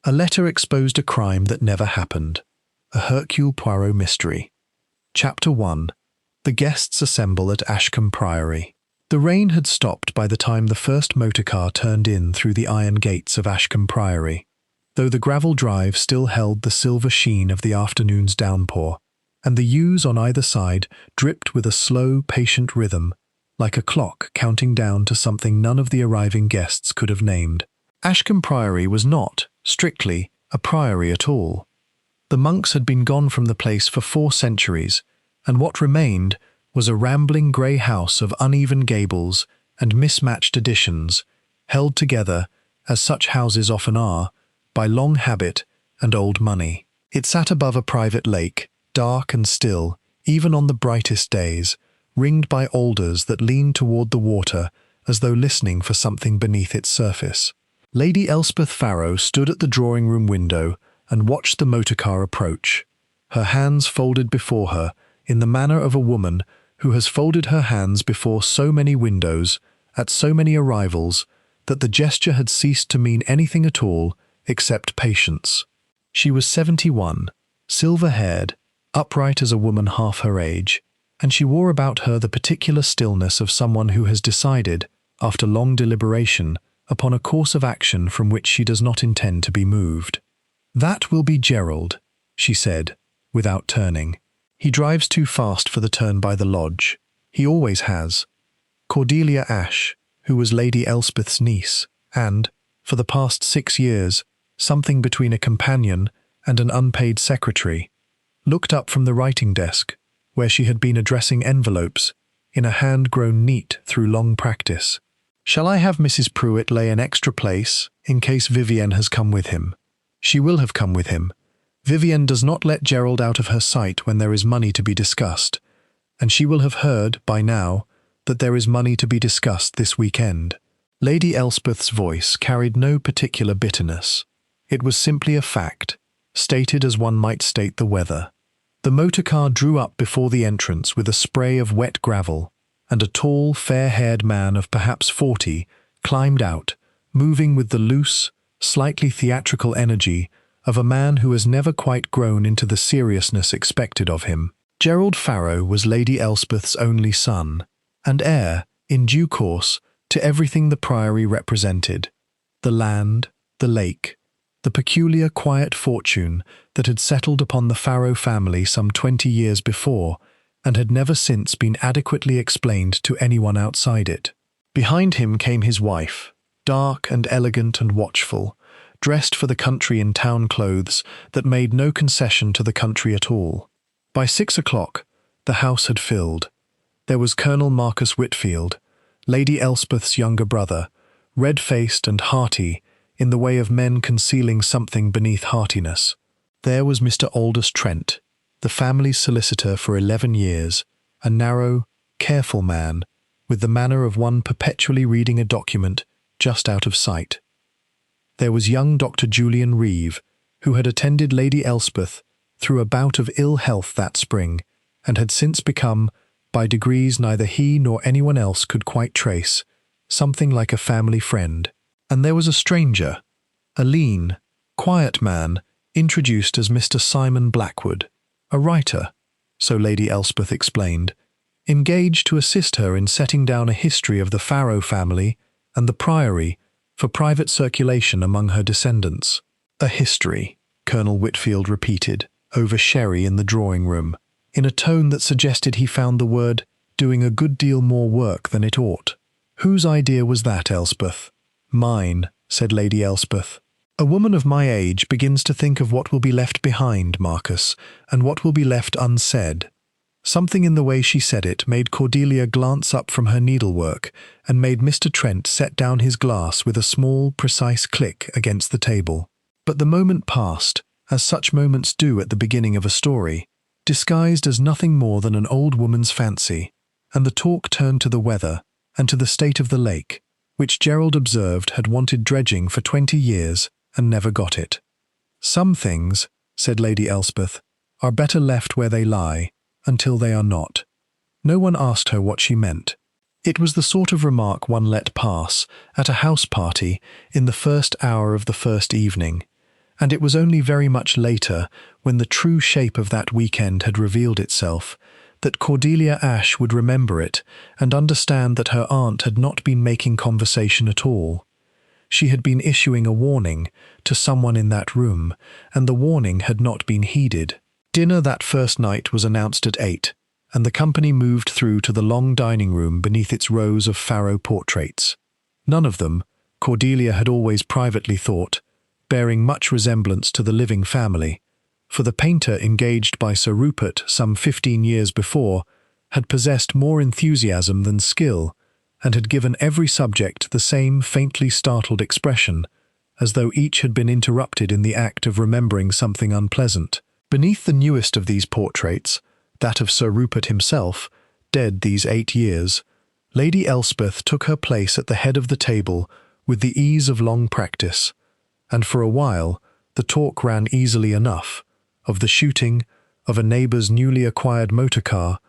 A letter exposed a crime that never happened. A Hercule Poirot mystery. Chapter 1. The guests assemble at Ashcombe Priory. The rain had stopped by the time the first motor car turned in through the iron gates of Ashcombe Priory, though the gravel drive still held the silver sheen of the afternoon's downpour, and the yews on either side dripped with a slow, patient rhythm, like a clock counting down to something none of the arriving guests could have named. Ashcombe Priory was not, strictly, a priory at all. The monks had been gone from the place for 4 centuries, and what remained was a rambling grey house of uneven gables and mismatched additions, held together, as such houses often are, by long habit and old money. It sat above a private lake, dark and still, even on the brightest days, ringed by alders that leaned toward the water as though listening for something beneath its surface. Lady Elspeth Farrow stood at the drawing-room window and watched the motor car approach, her hands folded before her in the manner of a woman who has folded her hands before so many windows, at so many arrivals, that the gesture had ceased to mean anything at all except patience. She was 71, silver-haired, upright as a woman half her age, and she wore about her the particular stillness of someone who has decided, after long deliberation, upon a course of action from which she does not intend to be moved. "That will be Gerald," she said, without turning. "He drives too fast for the turn by the lodge. He always has." Cordelia Ashe, who was Lady Elspeth's niece, and, for the past 6 years, something between a companion and an unpaid secretary, looked up from the writing desk, where she had been addressing envelopes, in a hand grown neat through long practice. "Shall I have Mrs. Pruitt lay an extra place, in case Vivienne has come with him?" She will have come with him. Vivienne does not let Gerald out of her sight when there is money to be discussed, and she will have heard, by now, that there is money to be discussed this weekend. Lady Elspeth's voice carried no particular bitterness. It was simply a fact, stated as one might state the weather. The motor car drew up before the entrance with a spray of wet gravel, and a tall, fair-haired man of perhaps 40 climbed out, moving with the loose, slightly theatrical energy of a man who has never quite grown into the seriousness expected of him. Gerald Farrow was Lady Elspeth's only son, and heir, in due course, to everything the priory represented: the land, the lake, the peculiar quiet fortune that had settled upon the Farrow family some 20 years before, and had never since been adequately explained to anyone outside it. Behind him came his wife, dark and elegant and watchful, dressed for the country in town clothes that made no concession to the country at all. By 6 o'clock, the house had filled. There was Colonel Marcus Whitfield, Lady Elspeth's younger brother, red-faced and hearty, in the way of men concealing something beneath heartiness. There was Mr. Aldous Trent, the family's solicitor for 11 years, a narrow, careful man, with the manner of one perpetually reading a document just out of sight. There was young Dr. Julian Reeve, who had attended Lady Elspeth through a bout of ill health that spring, and had since become, by degrees neither he nor anyone else could quite trace, something like a family friend. And there was a stranger, a lean, quiet man, introduced as Mr. Simon Blackwood, a writer, so Lady Elspeth explained, engaged to assist her in setting down a history of the Farrow family and the priory for private circulation among her descendants. "A history," Colonel Whitfield repeated, over sherry in the drawing-room, in a tone that suggested he found the word doing a good deal more work than it ought. "Whose idea was that, Elspeth?" "Mine," said Lady Elspeth. "A woman of my age begins to think of what will be left behind, Marcus, and what will be left unsaid." Something in the way she said it made Cordelia glance up from her needlework and made Mr. Trent set down his glass with a small, precise click against the table. But the moment passed, as such moments do at the beginning of a story, disguised as nothing more than an old woman's fancy, and the talk turned to the weather and to the state of the lake, which Gerald observed had wanted dredging for 20 years and never got it. "Some things," said Lady Elspeth, "are better left where they lie, until they are not." No one asked her what she meant. It was the sort of remark one let pass at a house party in the first hour of the first evening, And it was only very much later, when the true shape of that weekend had revealed itself, that Cordelia Ashe would remember it and understand that her aunt had not been making conversation at all. She had been issuing a warning to someone in that room, and the warning had not been heeded. Dinner that first night was announced at 8, and the company moved through to the long dining room beneath its rows of Pharaoh portraits. None of them, Cordelia had always privately thought, bearing much resemblance to the living family, for the painter engaged by Sir Rupert some 15 years before had possessed more enthusiasm than skill, and had given every subject the same faintly startled expression, as though each had been interrupted in the act of remembering something unpleasant. Beneath the newest of these portraits, that of Sir Rupert himself, dead these 8 years, Lady Elspeth took her place at the head of the table with the ease of long practice, and for a while the talk ran easily enough, of the shooting, of a neighbour's newly acquired motor car,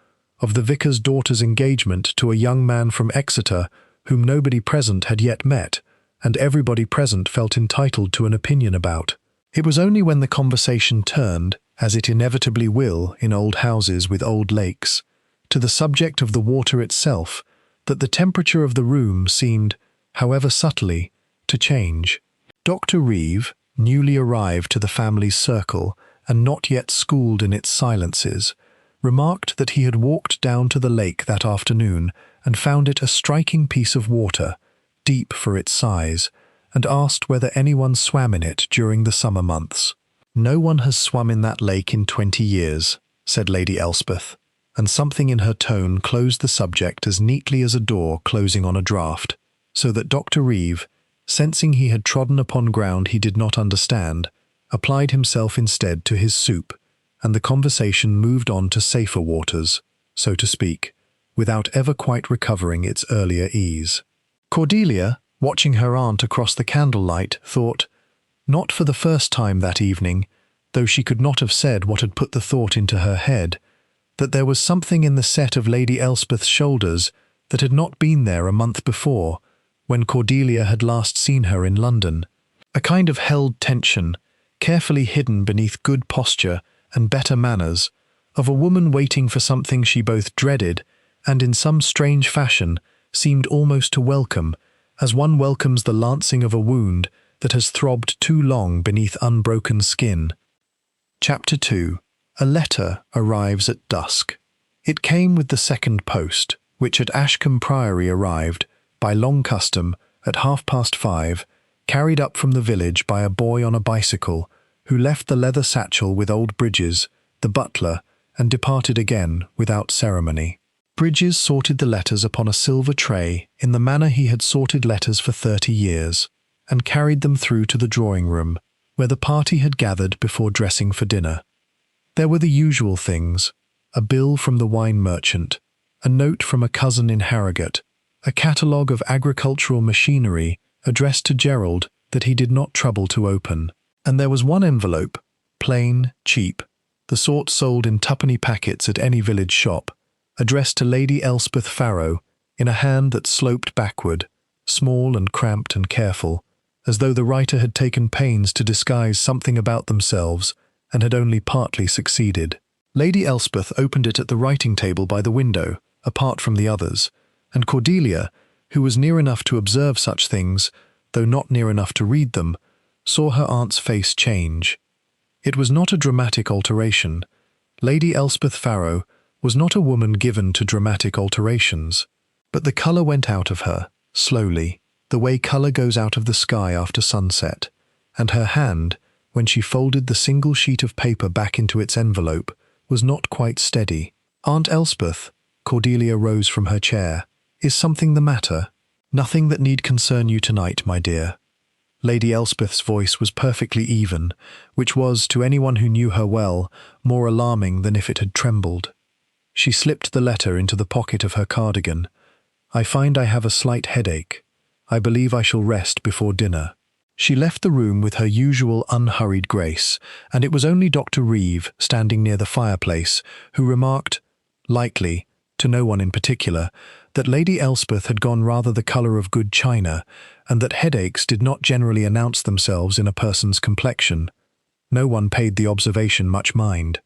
of the vicar's daughter's engagement to a young man from Exeter whom nobody present had yet met, and everybody present felt entitled to an opinion about. It was only when the conversation turned, as it inevitably will in old houses with old lakes, to the subject of the water itself, that the temperature of the room seemed, however subtly, to change. Dr. Reeve, newly arrived to the family's circle and not yet schooled in its silences, remarked that he had walked down to the lake that afternoon and found it a striking piece of water, deep for its size, and asked whether anyone swam in it during the summer months. "No one has swum in that lake in 20 years, said Lady Elspeth, and something in her tone closed the subject as neatly as a door closing on a draught, so that Dr. Reeve, sensing he had trodden upon ground he did not understand, applied himself instead to his soup, and the conversation moved on to safer waters, so to speak, without ever quite recovering its earlier ease. Cordelia, watching her aunt across the candlelight, thought, not for the first time that evening, though she could not have said what had put the thought into her head, that there was something in the set of Lady Elspeth's shoulders that had not been there a month before, when Cordelia had last seen her in London. A kind of held tension, carefully hidden beneath good posture and better manners, of a woman waiting for something she both dreaded and in some strange fashion seemed almost to welcome, as one welcomes the lancing of a wound that has throbbed too long beneath unbroken skin. Chapter 2. A letter arrives at dusk. It came with the second post, which at Ashcombe Priory arrived, by long custom, at 5:30, carried up from the village by a boy on a bicycle, who left the leather satchel with old Bridges, the butler, and departed again without ceremony. Bridges sorted the letters upon a silver tray in the manner he had sorted letters for 30 years, and carried them through to the drawing-room, where the party had gathered before dressing for dinner. There were the usual things: a bill from the wine merchant, a note from a cousin in Harrogate, a catalogue of agricultural machinery addressed to Gerald that he did not trouble to open. And there was one envelope, plain, cheap, the sort sold in twopenny packets at any village shop, addressed to Lady Elspeth Farrow, in a hand that sloped backward, small and cramped and careful, as though the writer had taken pains to disguise something about themselves and had only partly succeeded. Lady Elspeth opened it at the writing table by the window, apart from the others, and Cordelia, who was near enough to observe such things, though not near enough to read them, saw her aunt's face change. It was not a dramatic alteration. Lady Elspeth Farrow was not a woman given to dramatic alterations, but the colour went out of her, slowly, the way colour goes out of the sky after sunset, and her hand, when she folded the single sheet of paper back into its envelope, was not quite steady. "Aunt Elspeth," Cordelia rose from her chair, "is something the matter?" "Nothing that need concern you tonight, my dear." Lady Elspeth's voice was perfectly even, which was, to anyone who knew her well, more alarming than if it had trembled. She slipped the letter into the pocket of her cardigan. "I find I have a slight headache. I believe I shall rest before dinner." She left the room with her usual unhurried grace, and it was only Dr. Reeve, standing near the fireplace, who remarked, lightly, to no one in particular, that Lady Elspeth had gone rather the colour of good china, and that headaches did not generally announce themselves in a person's complexion. No one paid the observation much mind.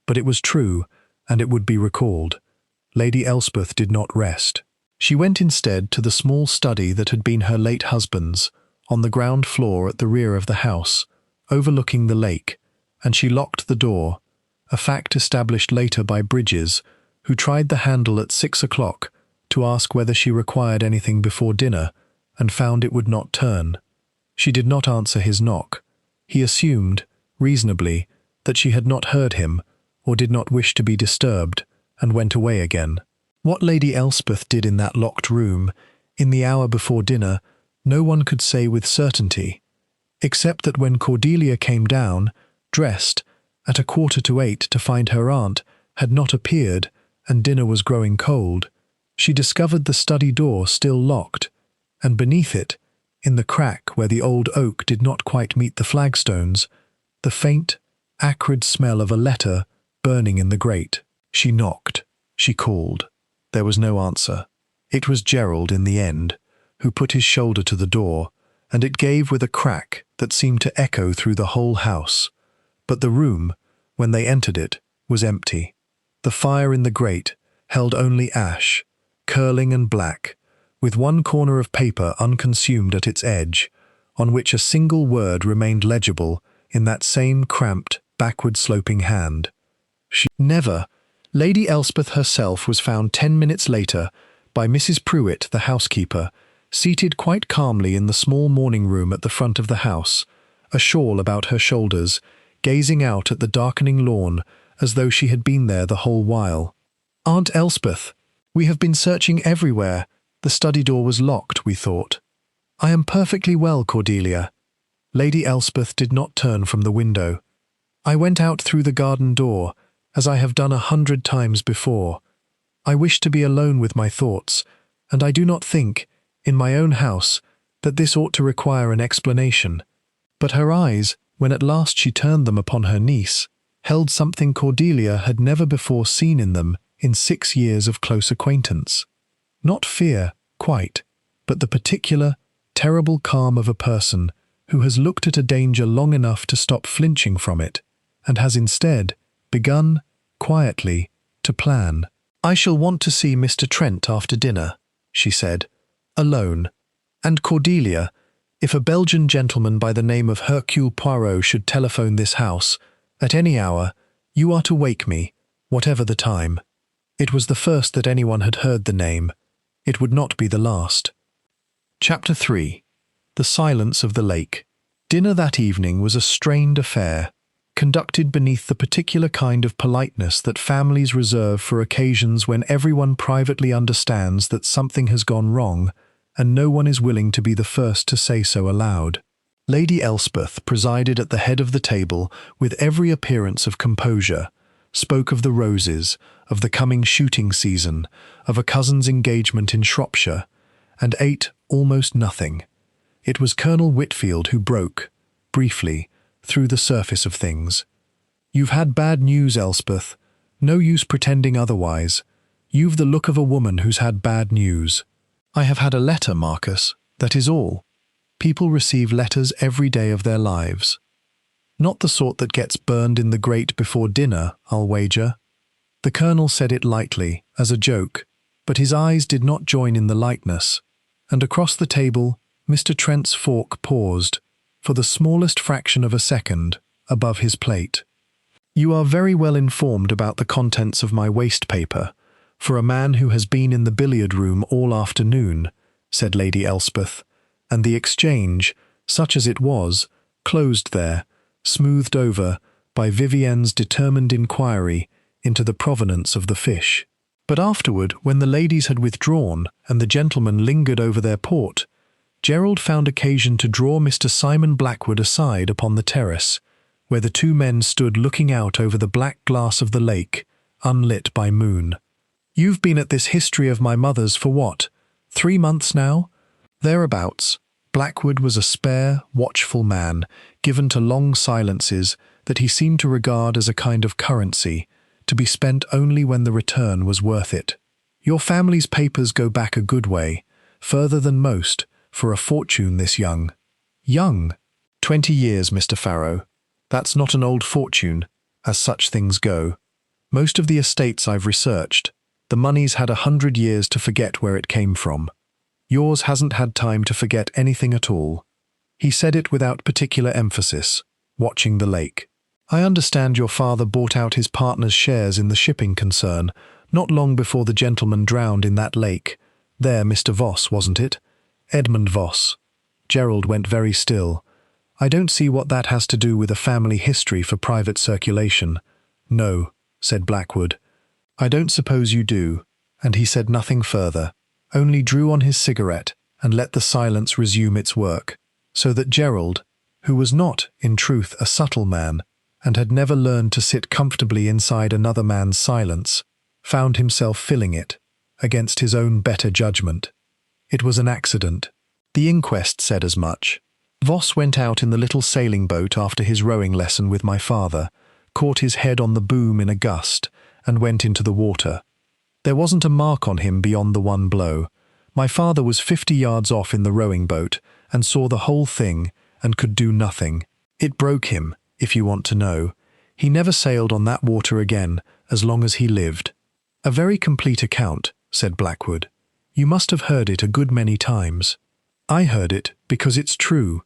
But it was true, and it would be recalled. Lady Elspeth did not rest. She went instead to the small study that had been her late husband's, on the ground floor at the rear of the house, overlooking the lake, and she locked the door, a fact established later by Bridges, who tried the handle at 6 o'clock to ask whether she required anything before dinner, and found it would not turn. She did not answer his knock. He assumed, reasonably, that she had not heard him, or did not wish to be disturbed, and went away again. What Lady Elspeth did in that locked room, in the hour before dinner, no one could say with certainty, except that when Cordelia came down, dressed, at 7:45 to find her aunt had not appeared and dinner was growing cold, she discovered the study door still locked, and beneath it, in the crack where the old oak did not quite meet the flagstones, the faint, acrid smell of a letter burning in the grate. She knocked. She called. There was no answer. It was Gerald, in the end, who put his shoulder to the door, and it gave with a crack that seemed to echo through the whole house. But the room, when they entered it, was empty. The fire in the grate held only ash, curling and black, with one corner of paper unconsumed at its edge, on which a single word remained legible in that same cramped, backward-sloping hand. Never. Lady Elspeth herself was found 10 minutes later by Mrs. Pruitt, the housekeeper, seated quite calmly in the small morning room at the front of the house, a shawl about her shoulders, gazing out at the darkening lawn as though she had been there the whole while. "Aunt Elspeth, we have been searching everywhere. The study door was locked, we thought." "I am perfectly well, Cordelia." Lady Elspeth did not turn from the window. "I went out through the garden door, as I have done 100 times before. I wish to be alone with my thoughts, and I do not think, in my own house, that this ought to require an explanation." But her eyes, when at last she turned them upon her niece, held something Cordelia had never before seen in them in 6 years of close acquaintance. Not fear, quite, but the particular, terrible calm of a person who has looked at a danger long enough to stop flinching from it, and has instead begun, quietly, to plan. "I shall want to see Mr. Trent after dinner," she said, "alone. And Cordelia, if a Belgian gentleman by the name of Hercule Poirot should telephone this house, at any hour, you are to wake me, whatever the time." It was the first that anyone had heard the name. It would not be the last. Chapter 3. The Silence of the Lake. Dinner that evening was a strained affair, conducted beneath the particular kind of politeness that families reserve for occasions when everyone privately understands that something has gone wrong, and no one is willing to be the first to say so aloud. Lady Elspeth presided at the head of the table with every appearance of composure, spoke of the roses, of the coming shooting season, of a cousin's engagement in Shropshire, and ate almost nothing. It was Colonel Whitfield who broke, briefly, through the surface of things. "You've had bad news, Elspeth. No use pretending otherwise. You've the look of a woman who's had bad news." "I have had a letter, Marcus. That is all. People receive letters every day of their lives. Not the sort that gets burned in the grate before dinner, I'll wager." The Colonel said it lightly, as a joke, but his eyes did not join in the lightness, and across the table Mr. Trent's fork paused, for the smallest fraction of a second, above his plate. "You are very well informed about the contents of my waste paper, for a man who has been in the billiard room all afternoon," said Lady Elspeth, and the exchange, such as it was, closed there, smoothed over by Vivienne's determined inquiry into the provenance of the fish. But afterward, when the ladies had withdrawn and the gentlemen lingered over their port, Gerald found occasion to draw Mr. Simon Blackwood aside upon the terrace, where the two men stood looking out over the black glass of the lake, unlit by moon. "You've been at this history of my mother's for what, 3 months now?" "Thereabouts." Blackwood was a spare, watchful man, given to long silences that he seemed to regard as a kind of currency, to be spent only when the return was worth it. "Your family's papers go back a good way, further than most, for a fortune this young." "Young?" 20 years, Mr. Farrow. That's not an old fortune, as such things go. Most of the estates I've researched, the money's had 100 years to forget where it came from. Yours hasn't had time to forget anything at all." He said it without particular emphasis, watching the lake. "I understand your father bought out his partner's shares in the shipping concern, not long before the gentleman drowned in that lake. There, Mr. Voss, wasn't it? Edmund Voss." Gerald went very still. "I don't see what that has to do with a family history for private circulation." "No," said Blackwood. "I don't suppose you do," and he said nothing further, only drew on his cigarette and let the silence resume its work, so that Gerald, who was not, in truth, a subtle man, and had never learned to sit comfortably inside another man's silence, found himself filling it, against his own better judgment. It was an accident. The inquest said as much. Voss went out in the little sailing boat after his rowing lesson with my father, caught his head on the boom in a gust, and went into the water. There wasn't a mark on him beyond the one blow. My father was 50 yards off in the rowing boat, and saw the whole thing, and could do nothing. It broke him, if you want to know. He never sailed on that water again, as long as he lived." "A very complete account," said Blackwood. "You must have heard it a good many times." "I heard it because it's true.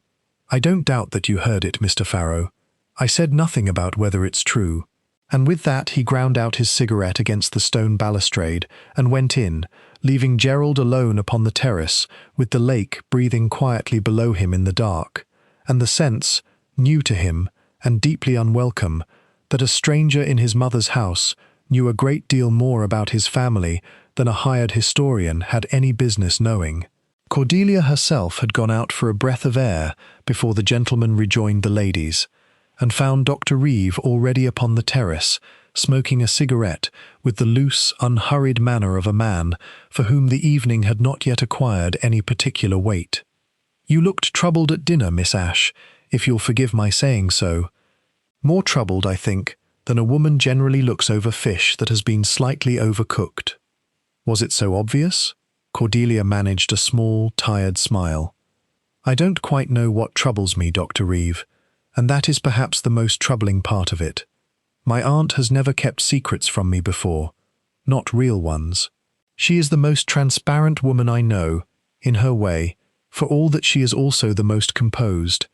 I don't doubt that you heard it, Mr. Farrow. I said nothing about whether it's true." And with that he ground out his cigarette against the stone balustrade and went in, leaving Gerald alone upon the terrace, with the lake breathing quietly below him in the dark, and the sense, new to him and deeply unwelcome, that a stranger in his mother's house knew a great deal more about his family than a hired historian had any business knowing. Cordelia herself had gone out for a breath of air before the gentleman rejoined the ladies, and found Dr. Reeve already upon the terrace, smoking a cigarette with the loose, unhurried manner of a man for whom the evening had not yet acquired any particular weight. "You looked troubled at dinner, Miss Ashe, if you'll forgive my saying so. More troubled, I think, than a woman generally looks over fish that has been slightly overcooked." "Was it so obvious?" Cordelia managed a small, tired smile. "I don't quite know what troubles me, Dr. Reeve, and that is perhaps the most troubling part of it. My aunt has never kept secrets from me before, not real ones. She is the most transparent woman I know, in her way, for all that she is also the most composed.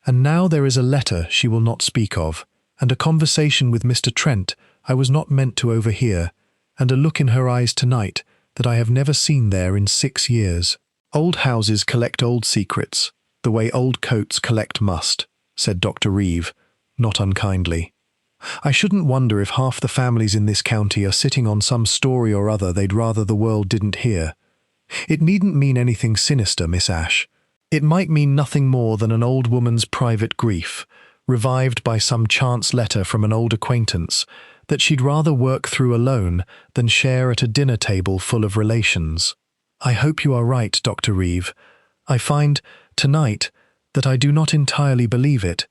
And now there is a letter she will not speak of, and a conversation with Mr. Trent I was not meant to overhear, and a look in her eyes tonight that I have never seen there in 6 years. Old houses collect old secrets, the way old coats collect must," said Dr. Reeve, not unkindly. "I shouldn't wonder if half the families in this county are sitting on some story or other they'd rather the world didn't hear. It needn't mean anything sinister, Miss Ashe. It might mean nothing more than an old woman's private grief, revived by some chance letter from an old acquaintance, that she'd rather work through alone than share at a dinner table full of relations. I hope you are right, Dr. Reeve. I find, tonight, that I do not entirely believe it,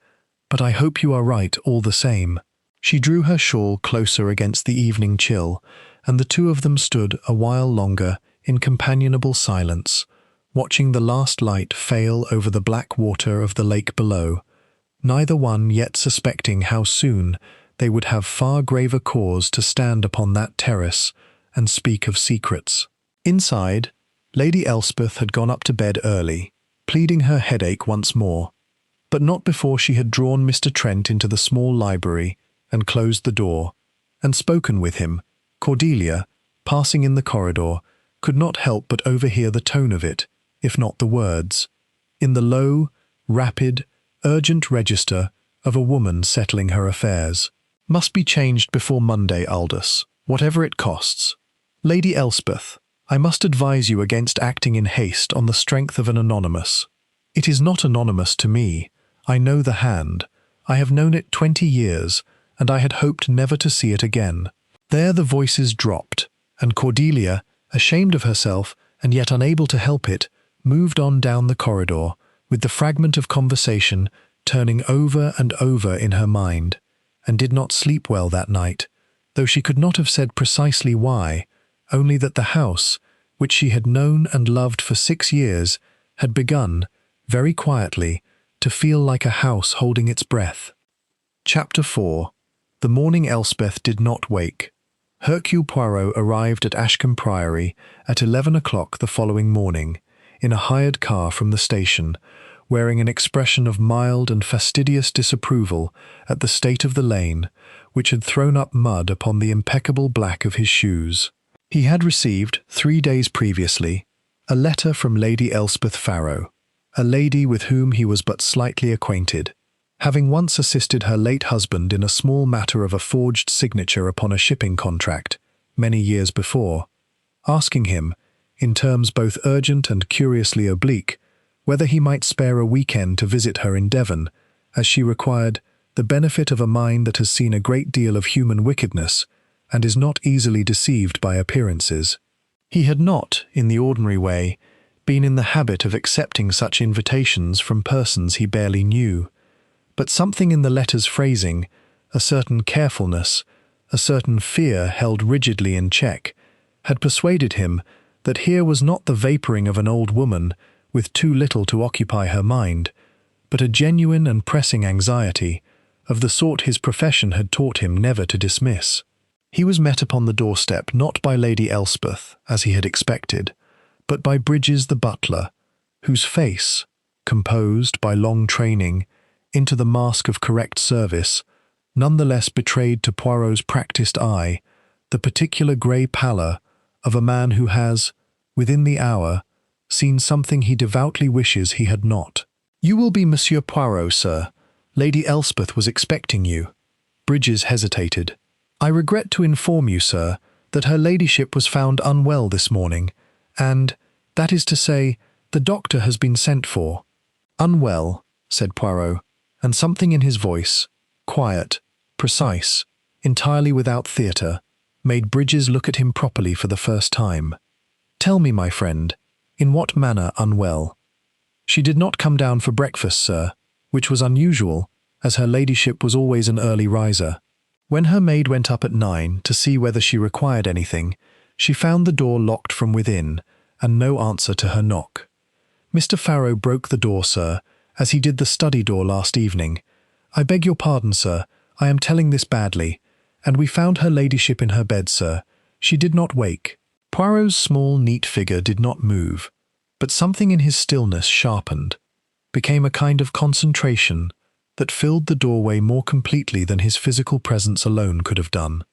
but I hope you are right all the same." She drew her shawl closer against the evening chill, and the two of them stood a while longer in companionable silence, watching the last light fail over the black water of the lake below, neither one yet suspecting how soon they would have far graver cause to stand upon that terrace and speak of secrets. Inside, Lady Elspeth had gone up to bed early, pleading her headache once more, but not before she had drawn Mr. Trent into the small library and closed the door, and spoken with him. Cordelia, passing in the corridor, could not help but overhear the tone of it, if not the words, in the low, rapid, urgent register of a woman settling her affairs. "Must be changed before Monday, Aldous, whatever it costs. Lady Elspeth, I must advise you against acting in haste on the strength of an anonymous. It is not anonymous to me. I know the hand. I have known it 20 years, and I had hoped never to see it again." There the voices dropped, and Cordelia, ashamed of herself and yet unable to help it, moved on down the corridor, with the fragment of conversation turning over and over in her mind, and did not sleep well that night, though she could not have said precisely why, only that the house, which she had known and loved for 6 years, had begun, very quietly, to feel like a house holding its breath. Chapter 4. The morning Elspeth did not wake. Hercule Poirot arrived at Ashcombe Priory at 11 o'clock the following morning, in a hired car from the station, wearing an expression of mild and fastidious disapproval at the state of the lane, which had thrown up mud upon the impeccable black of his shoes. He had received, 3 days previously, a letter from Lady Elspeth Farrow, a lady with whom he was but slightly acquainted, having once assisted her late husband in a small matter of a forged signature upon a shipping contract, many years before, asking him, in terms both urgent and curiously oblique, whether he might spare a weekend to visit her in Devon, as she required the benefit of a mind that has seen a great deal of human wickedness and is not easily deceived by appearances. He had not, in the ordinary way, been in the habit of accepting such invitations from persons he barely knew, but something in the letter's phrasing, a certain carefulness, a certain fear held rigidly in check, had persuaded him that here was not the vapouring of an old woman with too little to occupy her mind, but a genuine and pressing anxiety, of the sort his profession had taught him never to dismiss. He was met upon the doorstep not by Lady Elspeth, as he had expected, but by Bridges the butler, whose face, composed by long training into the mask of correct service, nonetheless betrayed to Poirot's practised eye the particular grey pallor of a man who has, within the hour, seen something he devoutly wishes he had not. "You will be Monsieur Poirot, sir. Lady Elspeth was expecting you." Bridges hesitated. "I regret to inform you, sir, that her ladyship was found unwell this morning, and, that is to say, the doctor has been sent for." "Unwell," said Poirot, and something in his voice, quiet, precise, entirely without theatre, made Bridges look at him properly for the first time. "Tell me, my friend, in what manner unwell?" "She did not come down for breakfast, sir, which was unusual, as her ladyship was always an early riser. When her maid went up at 9 to see whether she required anything, she found the door locked from within, and no answer to her knock. Mr. Farrow broke the door, sir, as he did the study door last evening. I beg your pardon, sir, I am telling this badly, and we found her ladyship in her bed, sir. She did not wake." Poirot's small, neat figure did not move, but something in his stillness sharpened, became a kind of concentration that filled the doorway more completely than his physical presence alone could have done.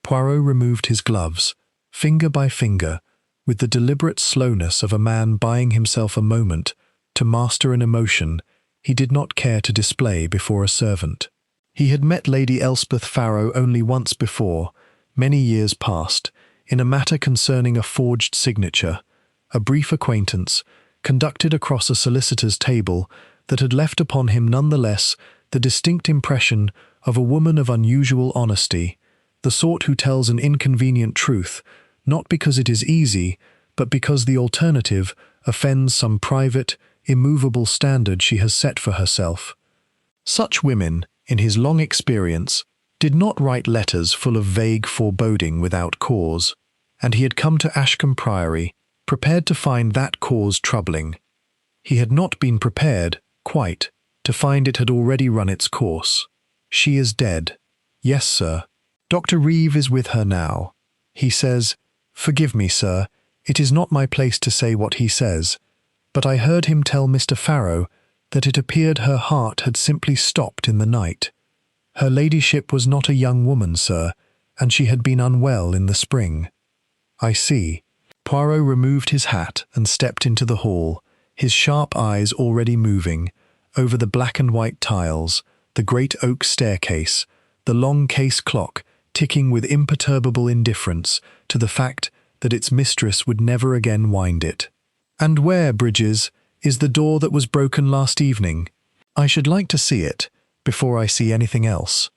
Poirot removed his gloves, finger by finger, with the deliberate slowness of a man buying himself a moment to master an emotion he did not care to display before a servant. He had met Lady Elspeth Farrow only once before, many years past, in a matter concerning a forged signature, a brief acquaintance, conducted across a solicitor's table, that had left upon him nonetheless the distinct impression of a woman of unusual honesty, the sort who tells an inconvenient truth, not because it is easy, but because the alternative offends some private, immovable standard she has set for herself. Such women, in his long experience, did not write letters full of vague foreboding without cause, and he had come to Ashcombe Priory, prepared to find that cause troubling. He had not been prepared, quite, to find it had already run its course. "She is dead." "Yes, sir. Dr. Reeve is with her now. He says, forgive me, sir, it is not my place to say what he says, but I heard him tell Mr. Farrow that it appeared her heart had simply stopped in the night. Her ladyship was not a young woman, sir, and she had been unwell in the spring." "I see." Poirot removed his hat and stepped into the hall, his sharp eyes already moving, over the black and white tiles, the great oak staircase, the long case clock ticking with imperturbable indifference to the fact that its mistress would never again wind it. "And where, Bridges, is the door that was broken last evening? I should like to see it, before I see anything else.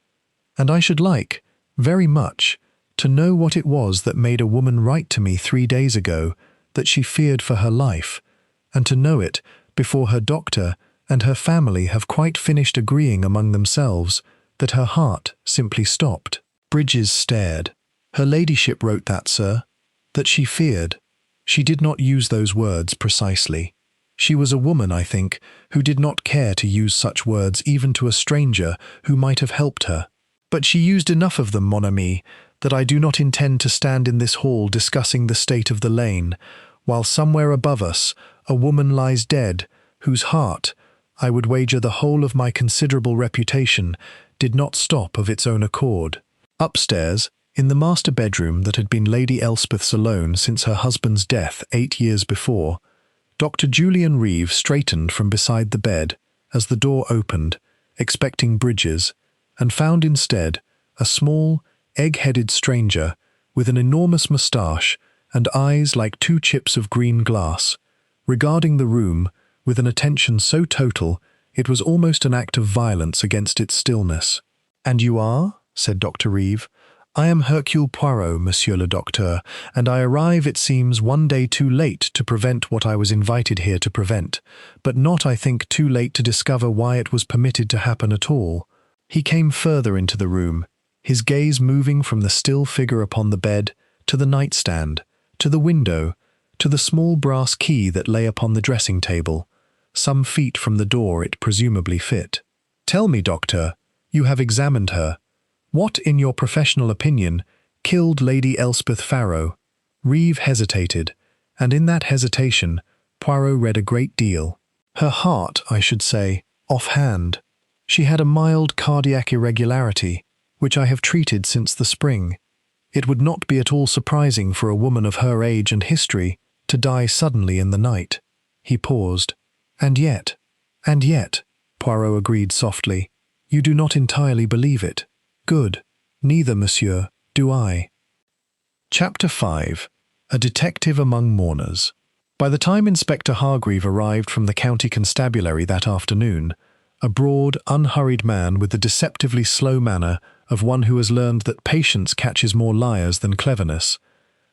And I should like, very much, to know what it was that made a woman write to me 3 days ago that she feared for her life, and to know it before her doctor and her family have quite finished agreeing among themselves that her heart simply stopped." Bridges stared. "Her ladyship wrote that, sir, that she feared. She did not use those words precisely." She was a woman, I think, who did not care to use such words even to a stranger who might have helped her. But she used enough of them, mon ami, that I do not intend to stand in this hall discussing the state of the lane, while somewhere above us a woman lies dead, whose heart, I would wager the whole of my considerable reputation, did not stop of its own accord. Upstairs, in the master bedroom that had been Lady Elspeth's alone since her husband's death 8 years before, Dr. Julian Reeve straightened from beside the bed as the door opened, expecting Bridges, and found instead a small, egg-headed stranger with an enormous moustache and eyes like 2 chips of green glass, regarding the room with an attention so total it was almost an act of violence against its stillness. "And you are?" said Dr. Reeve. "I am Hercule Poirot, Monsieur le Docteur, and I arrive, it seems, one day too late to prevent what I was invited here to prevent, but not, I think, too late to discover why it was permitted to happen at all." He came further into the room, his gaze moving from the still figure upon the bed to the nightstand, to the window, to the small brass key that lay upon the dressing table, some feet from the door it presumably fit. "Tell me, Doctor, you have examined her. What, in your professional opinion, killed Lady Elspeth Farrow?" Reeve hesitated, and in that hesitation Poirot read a great deal. "Her heart, I should say, offhand. She had a mild cardiac irregularity, which I have treated since the spring. It would not be at all surprising for a woman of her age and history to die suddenly in the night." He paused. And yet," Poirot agreed softly, "you do not entirely believe it." "Good. Neither, monsieur, do I." Chapter 5. A Detective Among Mourners. By the time Inspector Hargreave arrived from the county constabulary that afternoon, a broad, unhurried man with the deceptively slow manner of one who has learned that patience catches more liars than cleverness,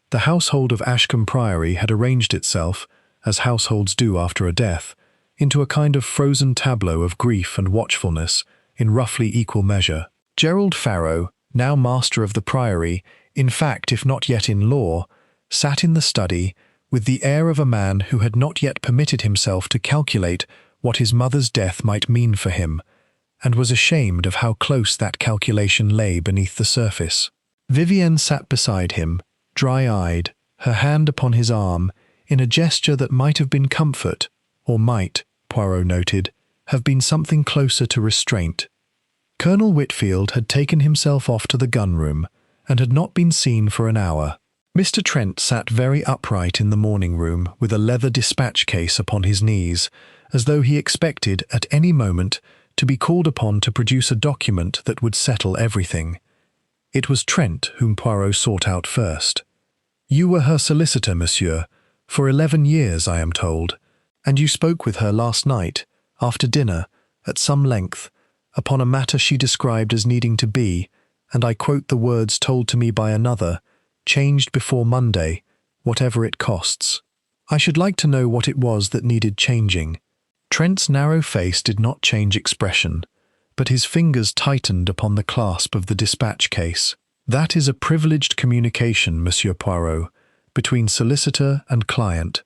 the household of Ashcombe Priory had arranged itself, as households do after a death, into a kind of frozen tableau of grief and watchfulness in roughly equal measure. Gerald Farrow, now master of the Priory, in fact if not yet in law, sat in the study with the air of a man who had not yet permitted himself to calculate what his mother's death might mean for him, and was ashamed of how close that calculation lay beneath the surface. Vivienne sat beside him, dry-eyed, her hand upon his arm, in a gesture that might have been comfort, or might, Poirot noted, have been something closer to restraint. Colonel Whitfield had taken himself off to the gun-room, and had not been seen for an hour. Mr. Trent sat very upright in the morning-room with a leather dispatch case upon his knees, as though he expected, at any moment, to be called upon to produce a document that would settle everything. It was Trent whom Poirot sought out first. "You were her solicitor, monsieur, for 11 years, I am told, and you spoke with her last night, after dinner, at some length, upon a matter she described as needing to be, and I quote the words told to me by another, changed before Monday, whatever it costs. I should like to know what it was that needed changing." Trent's narrow face did not change expression, but his fingers tightened upon the clasp of the dispatch case. "That is a privileged communication, Monsieur Poirot, between solicitor and client,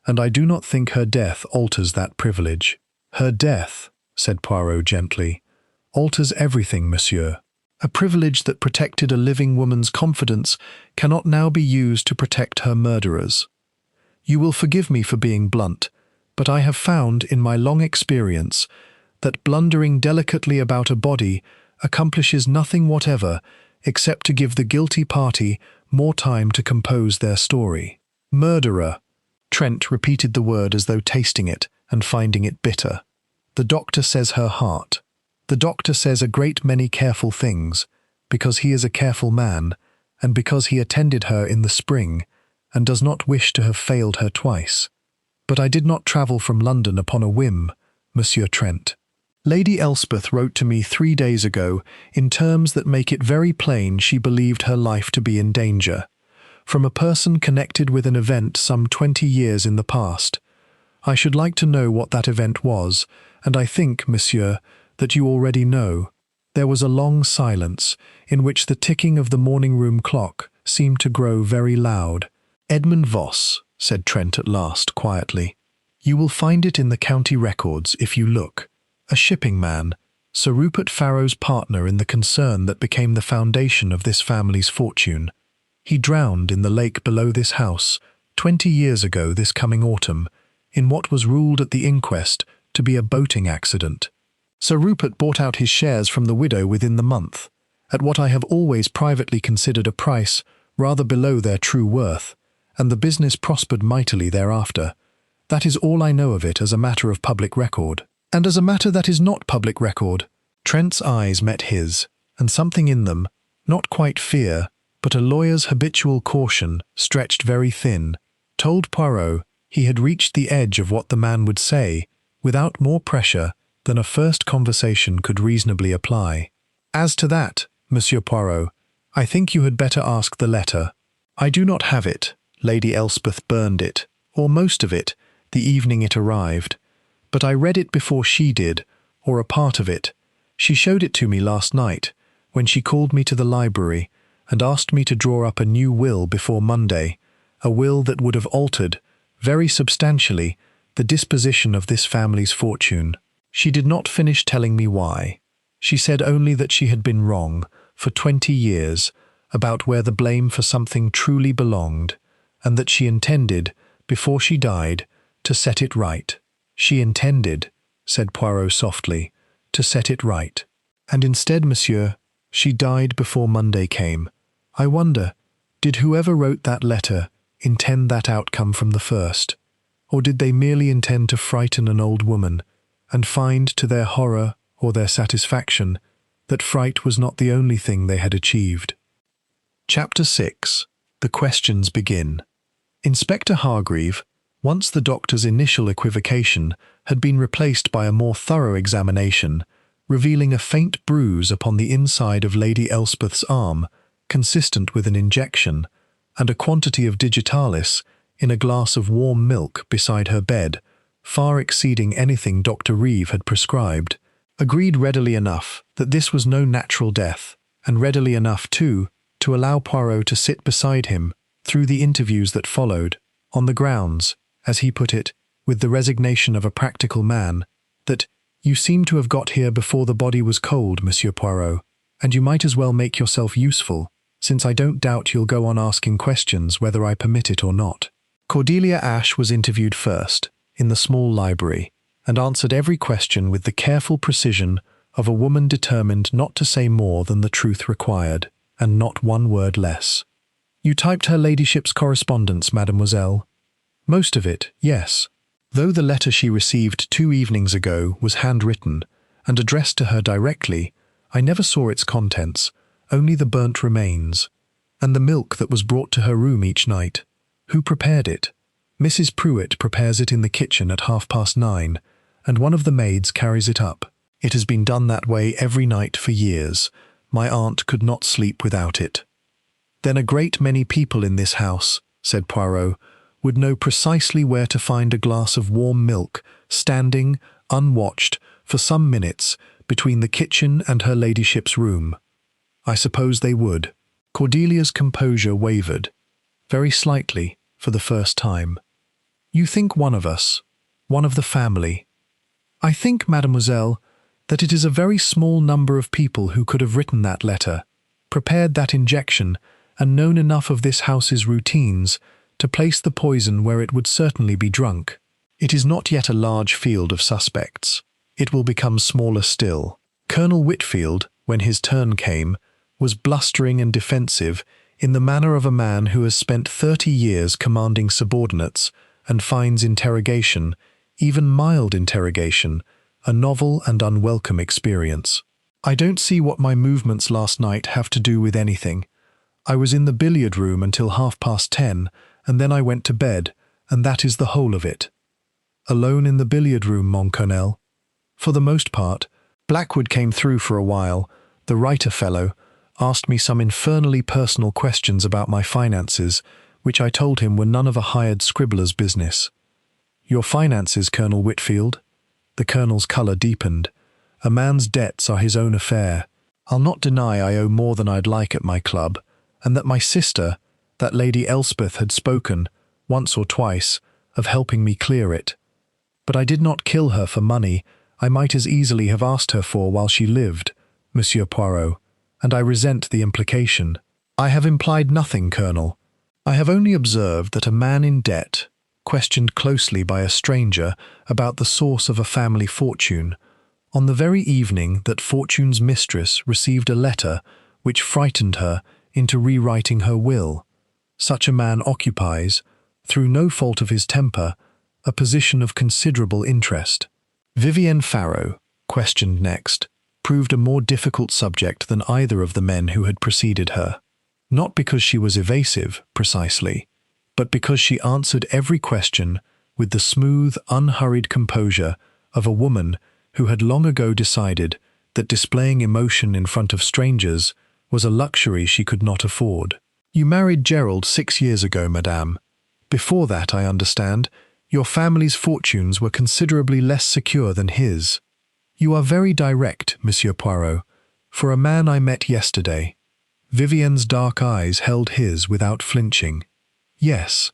and I do not think her death alters that privilege." "Her death," said Poirot gently, "alters everything, monsieur. A privilege that protected a living woman's confidence cannot now be used to protect her murderers. You will forgive me for being blunt, but I have found, in my long experience, that blundering delicately about a body accomplishes nothing whatever except to give the guilty party more time to compose their story." "Murderer." Trent repeated the word as though tasting it and finding it bitter. "The doctor says her heart. The doctor says a great many careful things, because he is a careful man, and because he attended her in the spring, and does not wish to have failed her twice. But I did not travel from London upon a whim, Monsieur Trent. Lady Elspeth wrote to me 3 days ago in terms that make it very plain she believed her life to be in danger, from a person connected with an event some 20 years in the past. I should like to know what that event was, and I think, monsieur, that you already know." There was a long silence, in which the ticking of the morning-room clock seemed to grow very loud. "Edmund Voss," said Trent at last, quietly. You will find it in the county records if you look. A shipping man, Sir Rupert Farrow's partner in the concern that became the foundation of this family's fortune. He drowned in the lake below this house 20 years ago this coming autumn, in what was ruled at the inquest to be a boating accident. Sir Rupert bought out his shares from the widow within the month, at what I have always privately considered a price rather below their true worth, and the business prospered mightily thereafter. That is all I know of it as a matter of public record. And as a matter that is not public record, Trent's eyes met his, and something in them, not quite fear, but a lawyer's habitual caution, stretched very thin, told Poirot he had reached the edge of what the man would say, without more pressure than a first conversation could reasonably apply. As to that, Monsieur Poirot, I think you had better ask the letter. I do not have it. Lady Elspeth burned it, or most of it, the evening it arrived. But I read it before she did, or a part of it. She showed it to me last night, when she called me to the library and asked me to draw up a new will before Monday, a will that would have altered, very substantially, the disposition of this family's fortune. She did not finish telling me why. She said only that she had been wrong, for 20 years, about where the blame for something truly belonged, and that she intended, before she died, to set it right. She intended, said Poirot softly, to set it right. And instead, monsieur, she died before Monday came. I wonder, did whoever wrote that letter intend that outcome from the first? Or did they merely intend to frighten an old woman, and find to their horror or their satisfaction that fright was not the only thing they had achieved? Chapter 6. The questions begin. Inspector Hargreave, once the doctor's initial equivocation had been replaced by a more thorough examination, revealing a faint bruise upon the inside of Lady Elspeth's arm, consistent with an injection, and a quantity of digitalis in a glass of warm milk beside her bed, far exceeding anything Dr. Reeve had prescribed, agreed readily enough that this was no natural death, and readily enough, too, to allow Poirot to sit beside him through the interviews that followed, on the grounds, as he put it, with the resignation of a practical man, that you seem to have got here before the body was cold, Monsieur Poirot, and you might as well make yourself useful, since I don't doubt you'll go on asking questions whether I permit it or not. Cordelia Ashe was interviewed first, in the small library, and answered every question with the careful precision of a woman determined not to say more than the truth required, and not one word less. You typed her ladyship's correspondence, mademoiselle? Most of it, yes. Though the letter she received 2 evenings ago was handwritten and addressed to her directly, I never saw its contents, only the burnt remains, and the milk that was brought to her room each night. Who prepared it? Mrs. Pruitt prepares it in the kitchen at 9:30, and one of the maids carries it up. It has been done that way every night for years. My aunt could not sleep without it. Then a great many people in this house, said Poirot, would know precisely where to find a glass of warm milk, standing, unwatched, for some minutes, between the kitchen and her ladyship's room. I suppose they would. Cordelia's composure wavered, very slightly, for the first time. You think one of us, one of the family. I think, mademoiselle, that it is a very small number of people who could have written that letter, prepared that injection, and known enough of this house's routines to place the poison where it would certainly be drunk. It is not yet a large field of suspects. It will become smaller still. Colonel Whitfield, when his turn came, was blustering and defensive in the manner of a man who has spent 30 years commanding subordinates and finds interrogation, even mild interrogation, a novel and unwelcome experience. I don't see what my movements last night have to do with anything. I was in the billiard room until 10:30, and then I went to bed, and that is the whole of it. Alone in the billiard room, mon colonel? For the most part. Blackwood came through for a while, the writer fellow, asked me some infernally personal questions about my finances, which I told him were none of a hired scribbler's business. Your finances, Colonel Whitfield? The colonel's colour deepened. A man's debts are his own affair. I'll not deny I owe more than I'd like at my club, and that my sister, that Lady Elspeth, had spoken, once or twice, of helping me clear it. But I did not kill her for money I might as easily have asked her for while she lived, Monsieur Poirot, and I resent the implication. I have implied nothing, Colonel. I have only observed that a man in debt, questioned closely by a stranger about the source of a family fortune, on the very evening that Fortune's mistress received a letter which frightened her into rewriting her will. Such a man occupies, through no fault of his temper, a position of considerable interest. Vivienne Farrow, questioned next, proved a more difficult subject than either of the men who had preceded her. Not because she was evasive, precisely, but because she answered every question with the smooth, unhurried composure of a woman who had long ago decided that displaying emotion in front of strangers was a luxury she could not afford. You married Gerald 6 years ago, madame. Before that, I understand, your family's fortunes were considerably less secure than his. You are very direct, Monsieur Poirot, for a man I met yesterday. Vivienne's dark eyes held his without flinching. Yes.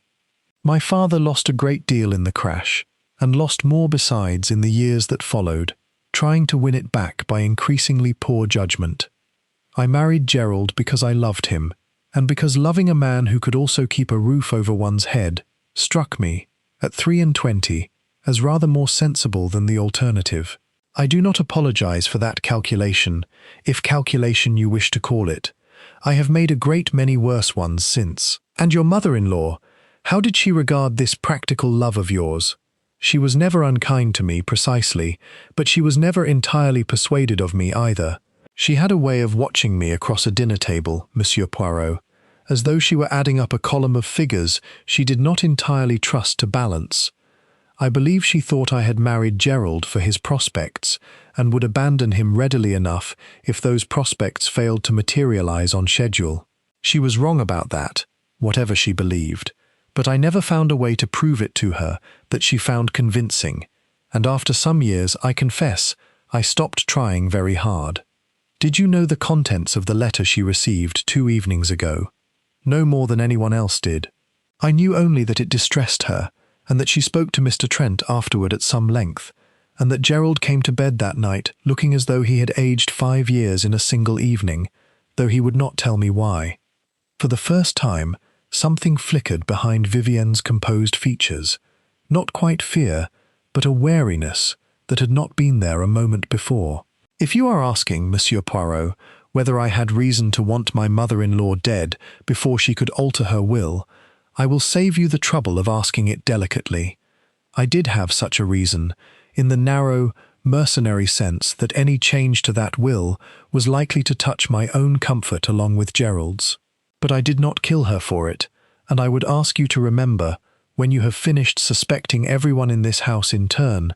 My father lost a great deal in the crash, and lost more besides in the years that followed, trying to win it back by increasingly poor judgment. I married Gerald because I loved him, and because loving a man who could also keep a roof over one's head struck me, at 23, as rather more sensible than the alternative. I do not apologize for that calculation, if calculation you wish to call it. I have made a great many worse ones since. And your mother-in-law, how did she regard this practical love of yours? She was never unkind to me, precisely, but she was never entirely persuaded of me either. She had a way of watching me across a dinner table, Monsieur Poirot, as though she were adding up a column of figures she did not entirely trust to balance. I believe she thought I had married Gerald for his prospects, and would abandon him readily enough if those prospects failed to materialize on schedule. She was wrong about that, whatever she believed, but I never found a way to prove it to her that she found convincing, and after some years, I confess, I stopped trying very hard. Did you know the contents of the letter she received 2 evenings ago? No more than anyone else did. I knew only that it distressed her, and that she spoke to Mr. Trent afterward at some length, and that Gerald came to bed that night looking as though he had aged 5 years in a single evening, though he would not tell me why. For the first time, something flickered behind Vivienne's composed features, not quite fear, but a wariness that had not been there a moment before. If you are asking, Monsieur Poirot, whether I had reason to want my mother-in-law dead before she could alter her will, I will save you the trouble of asking it delicately. I did have such a reason, in the narrow, mercenary sense that any change to that will was likely to touch my own comfort along with Gerald's. But I did not kill her for it, and I would ask you to remember, when you have finished suspecting everyone in this house in turn,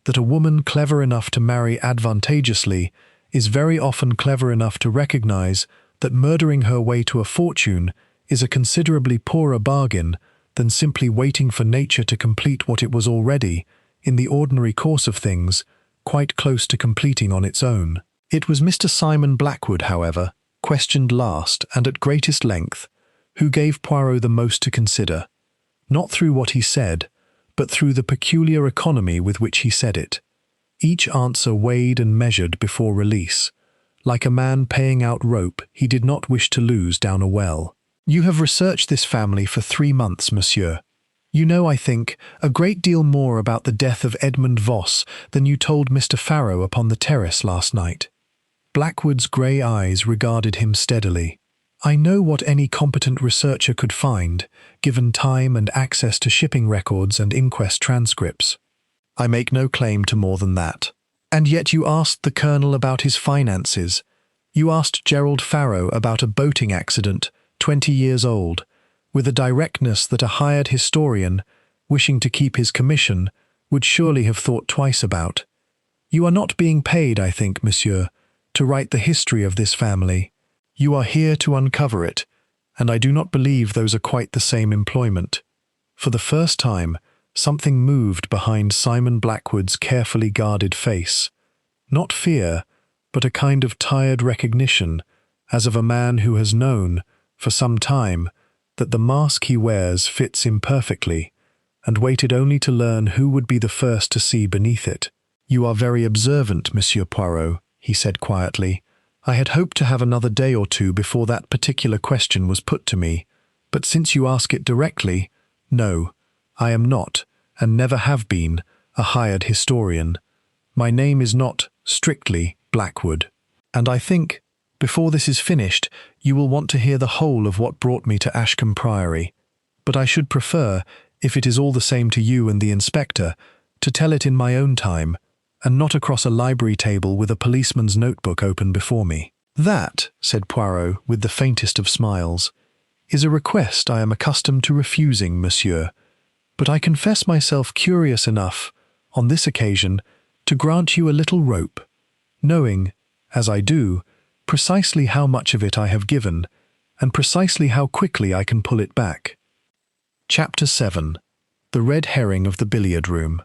that a woman clever enough to marry advantageously is very often clever enough to recognize that murdering her way to a fortune is a considerably poorer bargain than simply waiting for nature to complete what it was already, in the ordinary course of things, quite close to completing on its own. It was Mr. Simon Blackwood, however, questioned last and at greatest length, who gave Poirot the most to consider, not through what he said, but through the peculiar economy with which he said it. Each answer weighed and measured before release, like a man paying out rope he did not wish to lose down a well. You have researched this family for 3 months, monsieur. You know, I think, a great deal more about the death of Edmund Voss than you told Mr. Farrow upon the terrace last night. Blackwood's grey eyes regarded him steadily. I know what any competent researcher could find, given time and access to shipping records and inquest transcripts. I make no claim to more than that. And yet you asked the Colonel about his finances. You asked Gerald Farrow about a boating accident, 20 years old, with a directness that a hired historian, wishing to keep his commission, would surely have thought twice about. You are not being paid, I think, monsieur, to write the history of this family. You are here to uncover it, and I do not believe those are quite the same employment. For the first time, something moved behind Simon Blackwood's carefully guarded face. Not fear, but a kind of tired recognition, as of a man who has known, for some time, that the mask he wears fits imperfectly, and waited only to learn who would be the first to see beneath it. "You are very observant, Monsieur Poirot," he said quietly. "I had hoped to have another day or two before that particular question was put to me, but since you ask it directly, no, I am not, and never have been, a hired historian. My name is not, strictly, Blackwood. And I think, before this is finished, you will want to hear the whole of what brought me to Ashcombe Priory. But I should prefer, if it is all the same to you and the inspector, to tell it in my own time, and not across a library table with a policeman's notebook open before me." "That," said Poirot, with the faintest of smiles, "is a request I am accustomed to refusing, monsieur. But I confess myself curious enough, on this occasion, to grant you a little rope, knowing, as I do, precisely how much of it I have given, and precisely how quickly I can pull it back." Chapter 7. The Red Herring of the Billiard Room.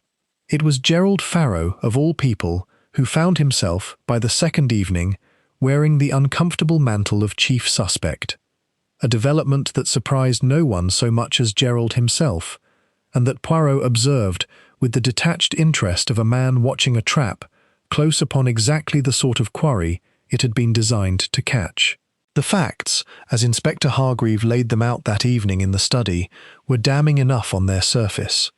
It was Gerald Farrow, of all people, who found himself, by the second evening, wearing the uncomfortable mantle of chief suspect, a development that surprised no one so much as Gerald himself, and that Poirot observed with the detached interest of a man watching a trap close upon exactly the sort of quarry it had been designed to catch. The facts, as Inspector Hargreave laid them out that evening in the study, were damning enough on their surface.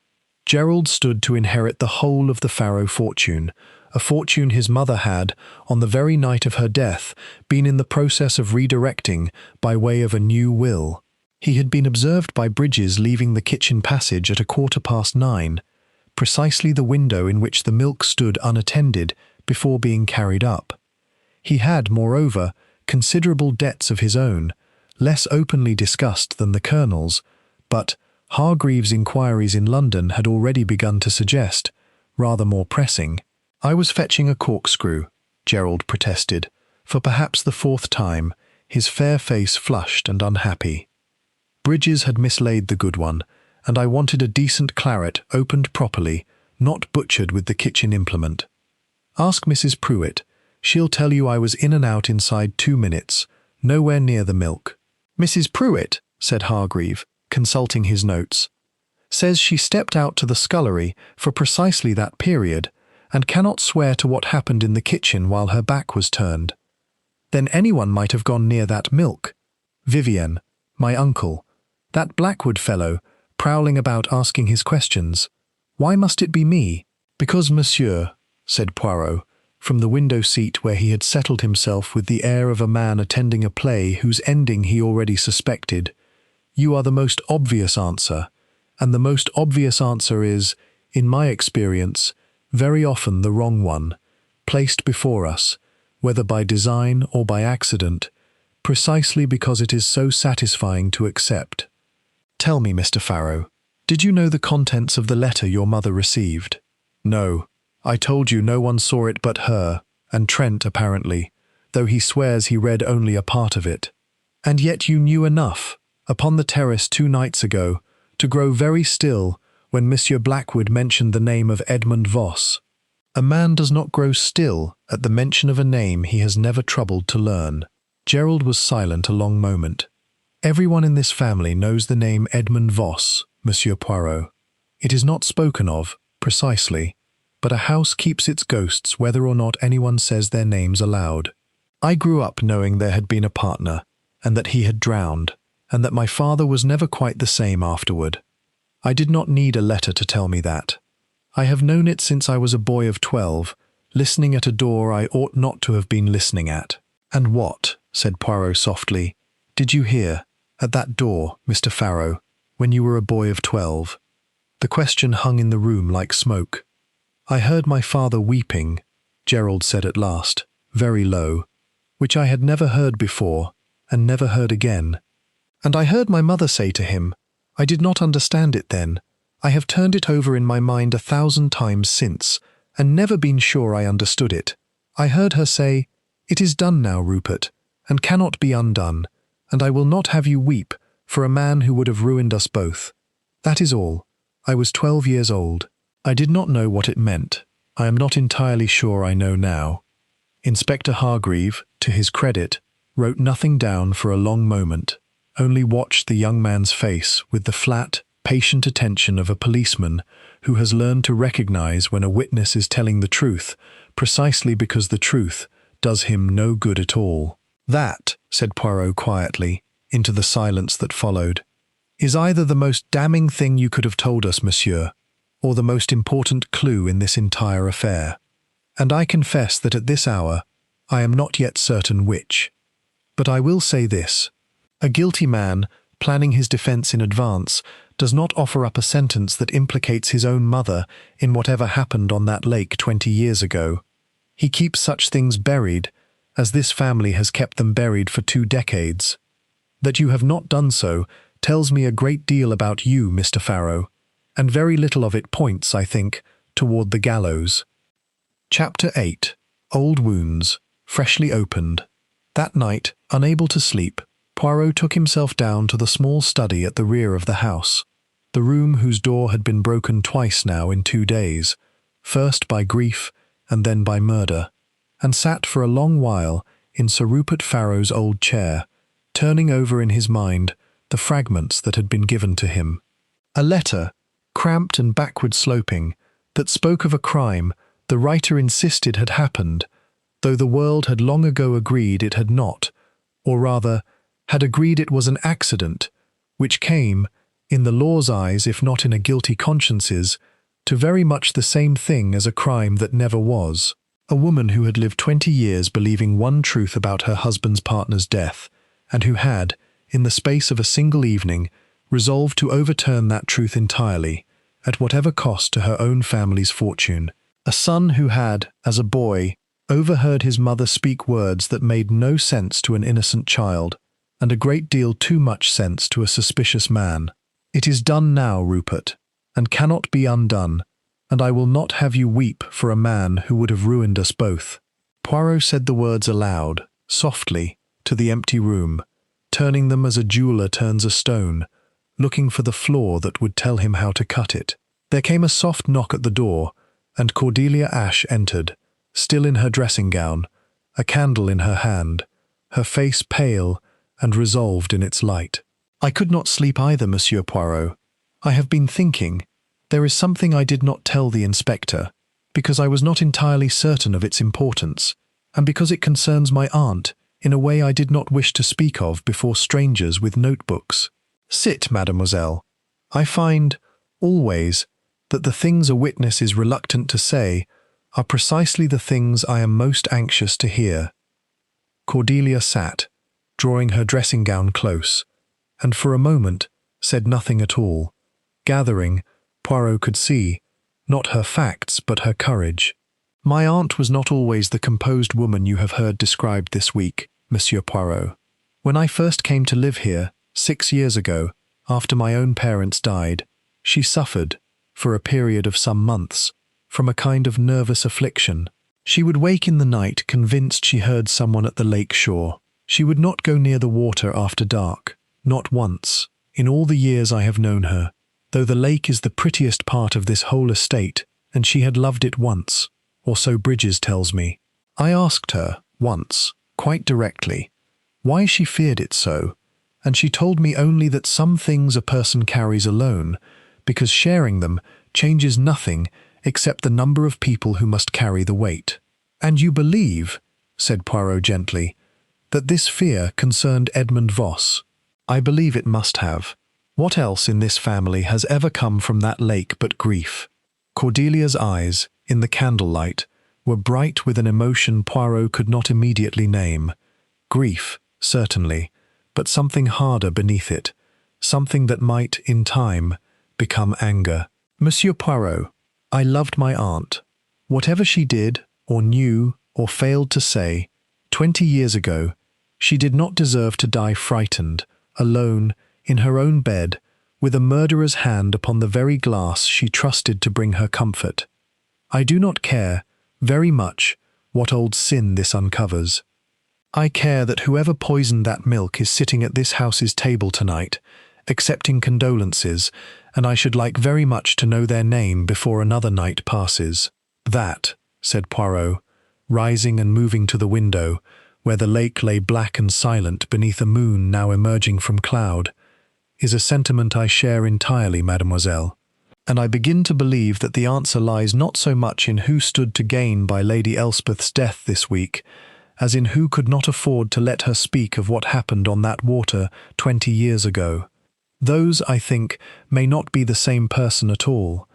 Gerald stood to inherit the whole of the Farrow fortune, a fortune his mother had, on the very night of her death, been in the process of redirecting by way of a new will. He had been observed by Bridges leaving the kitchen passage at 9:15, precisely the window in which the milk stood unattended before being carried up. He had, moreover, considerable debts of his own, less openly discussed than the Colonel's, but Hargreave's inquiries in London had already begun to suggest, rather more pressing. "I was fetching a corkscrew," Gerald protested, for perhaps the fourth time, his fair face flushed and unhappy. "Bridges had mislaid the good one, and I wanted a decent claret opened properly, not butchered with the kitchen implement. Ask Mrs. Pruitt. She'll tell you I was in and out inside 2 minutes, nowhere near the milk." "Mrs. Pruitt," said Hargreave, consulting his notes, "says she stepped out to the scullery for precisely that period, and cannot swear to what happened in the kitchen while her back was turned. Then anyone might have gone near that milk. Vivienne, my uncle, that Blackwood fellow, prowling about asking his questions. Why must it be me?" "Because, monsieur," said Poirot, from the window seat where he had settled himself with the air of a man attending a play whose ending he already suspected, "you are the most obvious answer, and the most obvious answer is, in my experience, very often the wrong one, placed before us, whether by design or by accident, precisely because it is so satisfying to accept. Tell me, Mr. Farrow, did you know the contents of the letter your mother received?" "No. I told you no one saw it but her, and Trent apparently, though he swears he read only a part of it." "And yet you knew enough, upon the terrace 2 nights ago, to grow very still when Monsieur Blackwood mentioned the name of Edmund Voss." "A man does not grow still at the mention of a name he has never troubled to learn." Gerald was silent a long moment. "Everyone in this family knows the name Edmund Voss, Monsieur Poirot. It is not spoken of, precisely, but a house keeps its ghosts whether or not anyone says their names aloud. I grew up knowing there had been a partner, and that he had drowned, and that my father was never quite the same afterward. I did not need a letter to tell me that. I have known it since I was a boy of 12, listening at a door I ought not to have been listening at." "And what," said Poirot softly, "did you hear, at that door, Mr. Farrow, when you were a boy of 12? The question hung in the room like smoke. "I heard my father weeping," Gerald said at last, very low, "which I had never heard before, and never heard again. And I heard my mother say to him, I did not understand it then. I have turned it over in my mind 1,000 times since, and never been sure I understood it. I heard her say, 'It is done now, Rupert, and cannot be undone, and I will not have you weep for a man who would have ruined us both.' That is all. I was 12 years old. I did not know what it meant. I am not entirely sure I know now." Inspector Hargreave, to his credit, wrote nothing down for a long moment, only watched the young man's face with the flat, patient attention of a policeman who has learned to recognize when a witness is telling the truth, precisely because the truth does him no good at all. "That," said Poirot quietly, into the silence that followed, "is either the most damning thing you could have told us, monsieur, or the most important clue in this entire affair. And I confess that at this hour I am not yet certain which. But I will say this. A guilty man, planning his defense in advance, does not offer up a sentence that implicates his own mother in whatever happened on that lake 20 years ago. He keeps such things buried, as this family has kept them buried for 2 decades. That you have not done so tells me a great deal about you, Mr. Farrow, and very little of it points, I think, toward the gallows." Chapter 8. Old Wounds, Freshly Opened. That night, unable to sleep, Poirot took himself down to the small study at the rear of the house, the room whose door had been broken twice now in 2 days, first by grief and then by murder, and sat for a long while in Sir Rupert Farrow's old chair, turning over in his mind the fragments that had been given to him. A letter, cramped and backward-sloping, that spoke of a crime the writer insisted had happened, though the world had long ago agreed it had not, or rather, had agreed it was an accident, which came, in the law's eyes if not in a guilty conscience's, to very much the same thing as a crime that never was. A woman who had lived 20 years believing one truth about her husband's partner's death, and who had, in the space of a single evening, resolved to overturn that truth entirely, at whatever cost to her own family's fortune. A son who had, as a boy, overheard his mother speak words that made no sense to an innocent child, and a great deal too much sense to a suspicious man. "It is done now, Rupert, and cannot be undone, and I will not have you weep for a man who would have ruined us both." Poirot said the words aloud, softly, to the empty room, turning them as a jeweller turns a stone, looking for the flaw that would tell him how to cut it. There came a soft knock at the door, and Cordelia Ashe entered, still in her dressing gown, a candle in her hand, her face pale and resolved in its light. "I could not sleep either, Monsieur Poirot. I have been thinking. There is something I did not tell the inspector, because I was not entirely certain of its importance, and because it concerns my aunt in a way I did not wish to speak of before strangers with notebooks. Sit, mademoiselle. I find, always, that the things a witness is reluctant to say are precisely the things I am most anxious to hear." Cordelia sat, drawing her dressing-gown close, and for a moment said nothing at all, gathering, Poirot could see, not her facts but her courage. "My aunt was not always the composed woman you have heard described this week, Monsieur Poirot. When I first came to live here, 6 years ago, after my own parents died, she suffered, for a period of some months, from a kind of nervous affliction. She would wake in the night convinced she heard someone at the lake shore. She would not go near the water after dark, not once, in all the years I have known her, though the lake is the prettiest part of this whole estate, and she had loved it once, or so Bridges tells me. I asked her, once, quite directly, why she feared it so, and she told me only that some things a person carries alone, because sharing them changes nothing except the number of people who must carry the weight. "And you believe," said Poirot gently, "that this fear concerned Edmund Voss?" "I believe it must have. What else in this family has ever come from that lake but grief?" Cordelia's eyes, in the candlelight, were bright with an emotion Poirot could not immediately name. Grief, certainly, but something harder beneath it, something that might, in time, become anger. "Monsieur Poirot, I loved my aunt. Whatever she did, or knew, or failed to say, 20 years ago, she did not deserve to die frightened, alone, in her own bed, with a murderer's hand upon the very glass she trusted to bring her comfort. I do not care, very much, what old sin this uncovers. I care that whoever poisoned that milk is sitting at this house's table tonight, accepting condolences, and I should like very much to know their name before another night passes." "That," said Poirot, rising and moving to the window, where the lake lay black and silent beneath a moon now emerging from cloud, is a sentiment I share entirely, mademoiselle, and I begin to believe that the answer lies not so much in who stood to gain by Lady Elspeth's death this week, as in who could not afford to let her speak of what happened on that water 20 years ago. Those, I think, may not be the same person at all,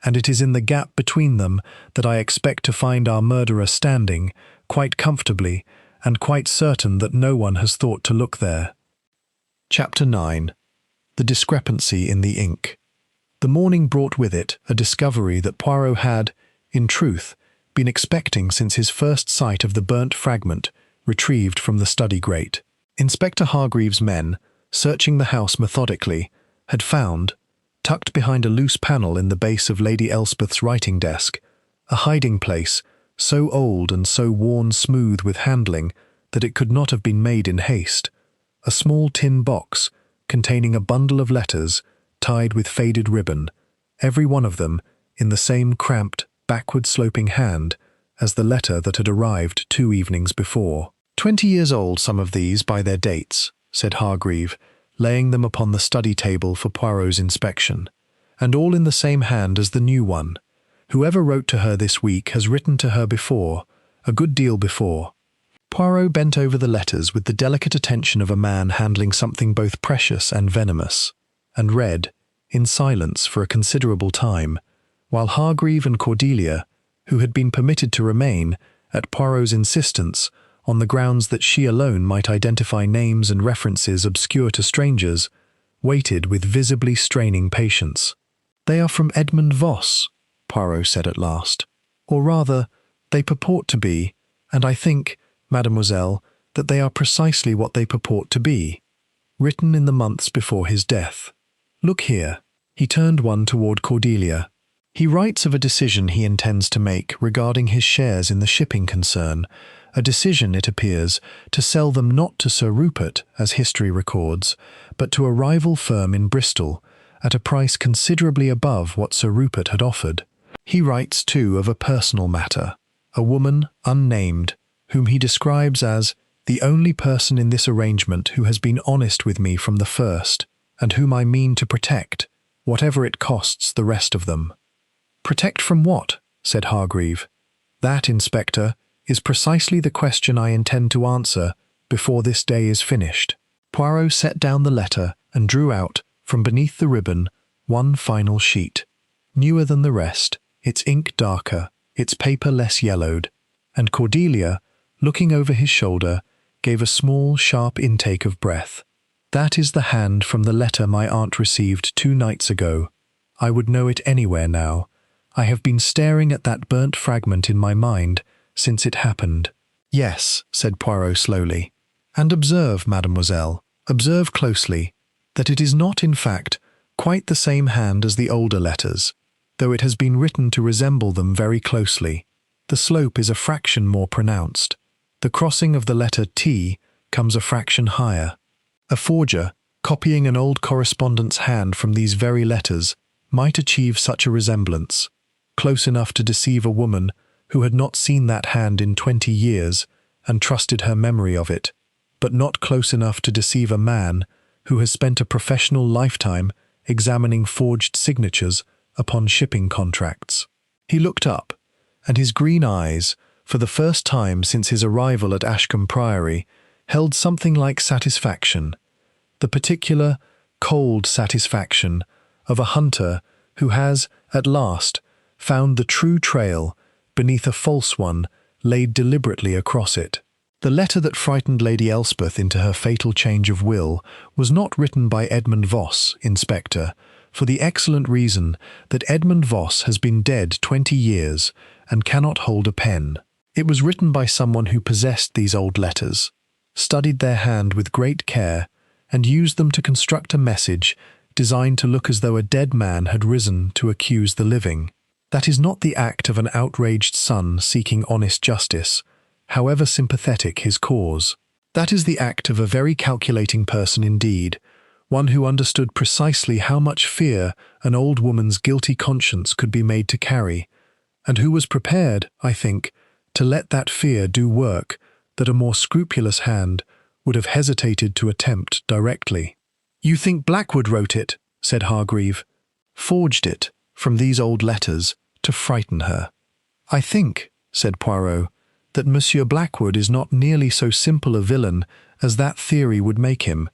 and it is in the gap between them that I expect to find our murderer standing, quite comfortably, and quite certain that no one has thought to look there. Chapter 9. The discrepancy in the ink. The morning brought with it a discovery that Poirot had, in truth, been expecting since his first sight of the burnt fragment retrieved from the study grate. Inspector Hargreaves' men, searching the house methodically, had found, tucked behind a loose panel in the base of Lady Elspeth's writing desk, a hiding place so old and so worn smooth with handling that it could not have been made in haste, a small tin box containing a bundle of letters tied with faded ribbon, every one of them in the same cramped, backward-sloping hand as the letter that had arrived 2 evenings before. 20 years old, some of these, by their dates, said Hargreave, laying them upon the study table for Poirot's inspection, and all in the same hand as the new one. Whoever wrote to her this week has written to her before, a good deal before. Poirot bent over the letters with the delicate attention of a man handling something both precious and venomous, and read, in silence for a considerable time, while Hargreave and Cordelia, who had been permitted to remain, at Poirot's insistence, on the grounds that she alone might identify names and references obscure to strangers, waited with visibly straining patience. "They are from Edmund Voss," Poirot said at last. "Or rather, they purport to be, and I think, mademoiselle, that they are precisely what they purport to be. Written in the months before his death. Look here." He turned one toward Cordelia. "He writes of a decision he intends to make regarding his shares in the shipping concern, a decision, it appears, to sell them not to Sir Rupert, as history records, but to a rival firm in Bristol, at a price considerably above what Sir Rupert had offered. He writes, too, of a personal matter, a woman, unnamed, whom he describes as the only person in this arrangement who has been honest with me from the first, and whom I mean to protect, whatever it costs the rest of them." "Protect from what?" said Hargreave. "That, Inspector, is precisely the question I intend to answer before this day is finished." Poirot set down the letter and drew out, from beneath the ribbon, one final sheet, newer than the rest, its ink darker, its paper less yellowed, and Cordelia, looking over his shoulder, gave a small, sharp intake of breath. "That is the hand from the letter my aunt received 2 nights ago. I would know it anywhere now. I have been staring at that burnt fragment in my mind since it happened." "Yes," said Poirot slowly. "And observe, mademoiselle, observe closely, that it is not, in fact, quite the same hand as the older letters, though it has been written to resemble them very closely. The slope is a fraction more pronounced. The crossing of the letter T comes a fraction higher. A forger, copying an old correspondent's hand from these very letters, might achieve such a resemblance, close enough to deceive a woman who had not seen that hand in 20 years and trusted her memory of it, but not close enough to deceive a man who has spent a professional lifetime examining forged signatures upon shipping contracts." He looked up, and his green eyes, for the first time since his arrival at Ashcombe Priory, held something like satisfaction, the particular, cold satisfaction of a hunter who has, at last, found the true trail beneath a false one laid deliberately across it. The letter that frightened Lady Elspeth into her fatal change of will was not written by Edmund Voss, Inspector, for the excellent reason that Edmund Voss has been dead 20 years and cannot hold a pen. It was written by someone who possessed these old letters, studied their hand with great care, and used them to construct a message designed to look as though a dead man had risen to accuse the living. That is not the act of an outraged son seeking honest justice, however sympathetic his cause. That is the act of a very calculating person indeed, one who understood precisely how much fear an old woman's guilty conscience could be made to carry, and who was prepared, I think, to let that fear do work that a more scrupulous hand would have hesitated to attempt directly. "You think Blackwood wrote it," said Hargreave. "Forged it from these old letters to frighten her." "I think," said Poirot, "that Monsieur Blackwood is not nearly so simple a villain as that theory would make him.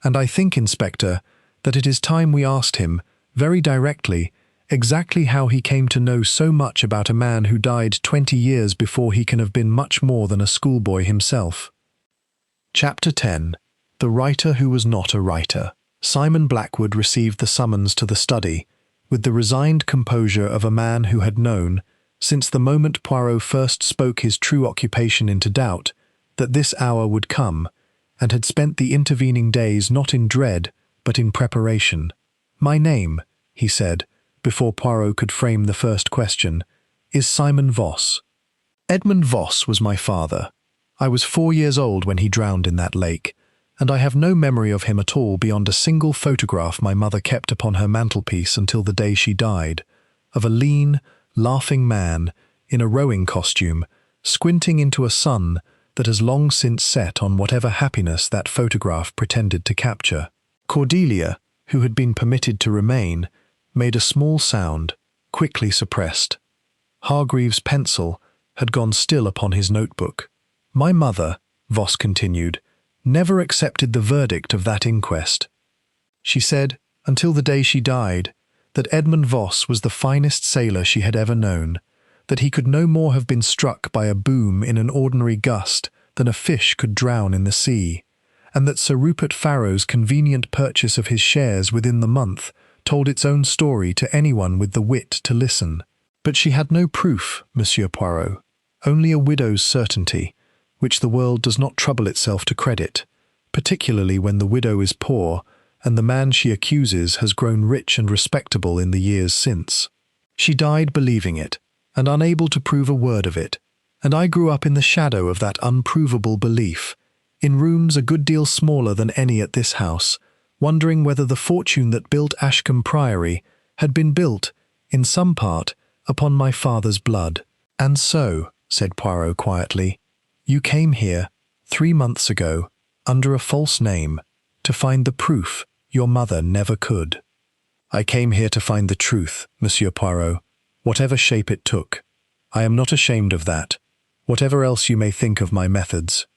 And I think, Inspector, that it is time we asked him, very directly, exactly how he came to know so much about a man who died 20 years before he can have been much more than a schoolboy himself." Chapter 10. The Writer Who Was Not a Writer. Simon Blackwood received the summons to the study with the resigned composure of a man who had known, since the moment Poirot first spoke his true occupation into doubt, that this hour would come, and had spent the intervening days not in dread, but in preparation. "My name," he said, before Poirot could frame the first question, "is Simon Voss. Edmund Voss was my father. I was 4 years old when he drowned in that lake, and I have no memory of him at all beyond a single photograph my mother kept upon her mantelpiece until the day she died, of a lean, laughing man in a rowing costume, squinting into a sun that has long since set on whatever happiness that photograph pretended to capture. Cordelia, who had been permitted to remain, made a small sound, quickly suppressed. Hargreave's pencil had gone still upon his notebook. "My mother," Voss continued, "never accepted the verdict of that inquest. She said, until the day she died, that Edmund Voss was the finest sailor she had ever known, that he could no more have been struck by a boom in an ordinary gust than a fish could drown in the sea, and that Sir Rupert Farrow's convenient purchase of his shares within the month told its own story to anyone with the wit to listen. But she had no proof, Monsieur Poirot, only a widow's certainty, which the world does not trouble itself to credit, particularly when the widow is poor and the man she accuses has grown rich and respectable in the years since. She died believing it, and unable to prove a word of it, and I grew up in the shadow of that unprovable belief, in rooms a good deal smaller than any at this house, wondering whether the fortune that built Ashcombe Priory had been built, in some part, upon my father's blood. "And so," said Poirot quietly, "you came here, 3 months ago, under a false name, to find the proof your mother never could." "I came here to find the truth, Monsieur Poirot, whatever shape it took. I am not ashamed of that, whatever else you may think of my methods."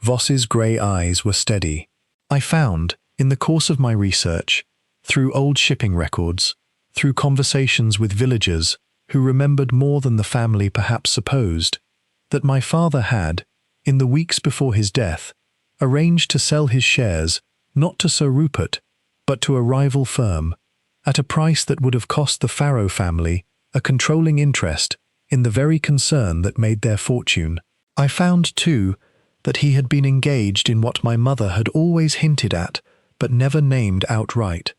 Voss's grey eyes were steady. "I found, in the course of my research, through old shipping records, through conversations with villagers who remembered more than the family perhaps supposed, that my father had, in the weeks before his death, arranged to sell his shares not to Sir Rupert, but to a rival firm, at a price that would have cost the Farrow family a controlling interest in the very concern that made their fortune. I found, too, that he had been engaged in what my mother had always hinted at, but never named outright,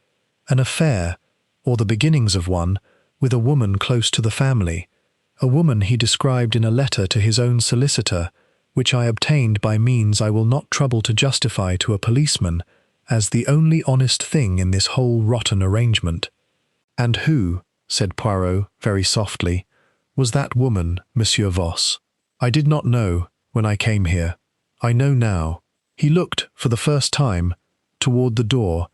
an affair, or the beginnings of one, with a woman close to the family, a woman he described in a letter to his own solicitor, which I obtained by means I will not trouble to justify to a policeman, as the only honest thing in this whole rotten arrangement." "And who," said Poirot very softly, "was that woman, Monsieur Voss?" "I did not know when I came here. I know now." He looked, for the first time, toward the door,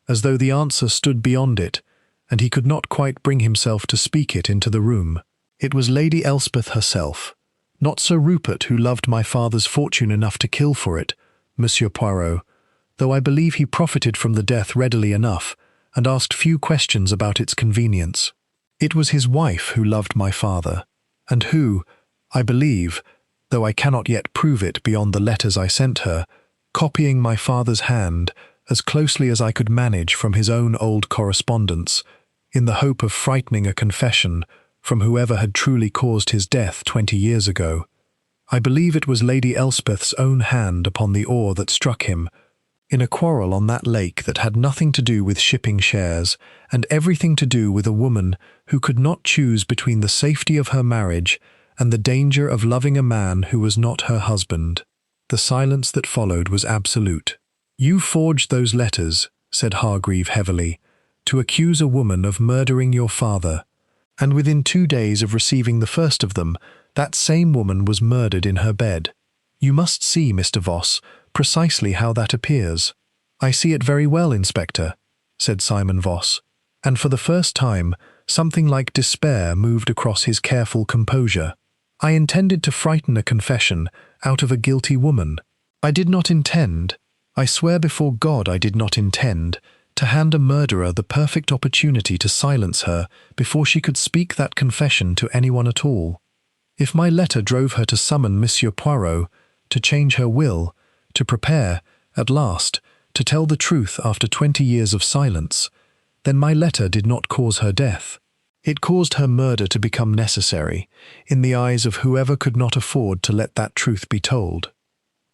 as though the answer stood beyond it, and he could not quite bring himself to speak it into the room. "It was Lady Elspeth herself, not Sir Rupert, who loved my father's fortune enough to kill for it, Monsieur Poirot, though I believe he profited from the death readily enough, and asked few questions about its convenience. It was his wife who loved my father, and who, I believe, though I cannot yet prove it beyond the letters I sent her, copying my father's hand as closely as I could manage from his own old correspondence, in the hope of frightening a confession from whoever had truly caused his death 20 years ago. I believe it was Lady Elspeth's own hand upon the oar that struck him, in a quarrel on that lake that had nothing to do with shipping shares, and everything to do with a woman who could not choose between the safety of her marriage and the danger of loving a man who was not her husband." The silence that followed was absolute. "You forged those letters," said Hargreave heavily, "to accuse a woman of murdering your father, and within 2 days of receiving the first of them, that same woman was murdered in her bed. You must see, Mr. Voss, precisely how that appears. "I see it very well, Inspector," said Simon Voss, and for the first time something like despair moved across his careful composure. "I intended to frighten a confession out of a guilty woman. I did not intend, I swear before God I did not intend, to hand a murderer the perfect opportunity to silence her before she could speak that confession to anyone at all. If my letter drove her to summon Monsieur Poirot, to change her will, to prepare, at last, to tell the truth after 20 years of silence, then my letter did not cause her death. It caused her murder to become necessary, in the eyes of whoever could not afford to let that truth be told.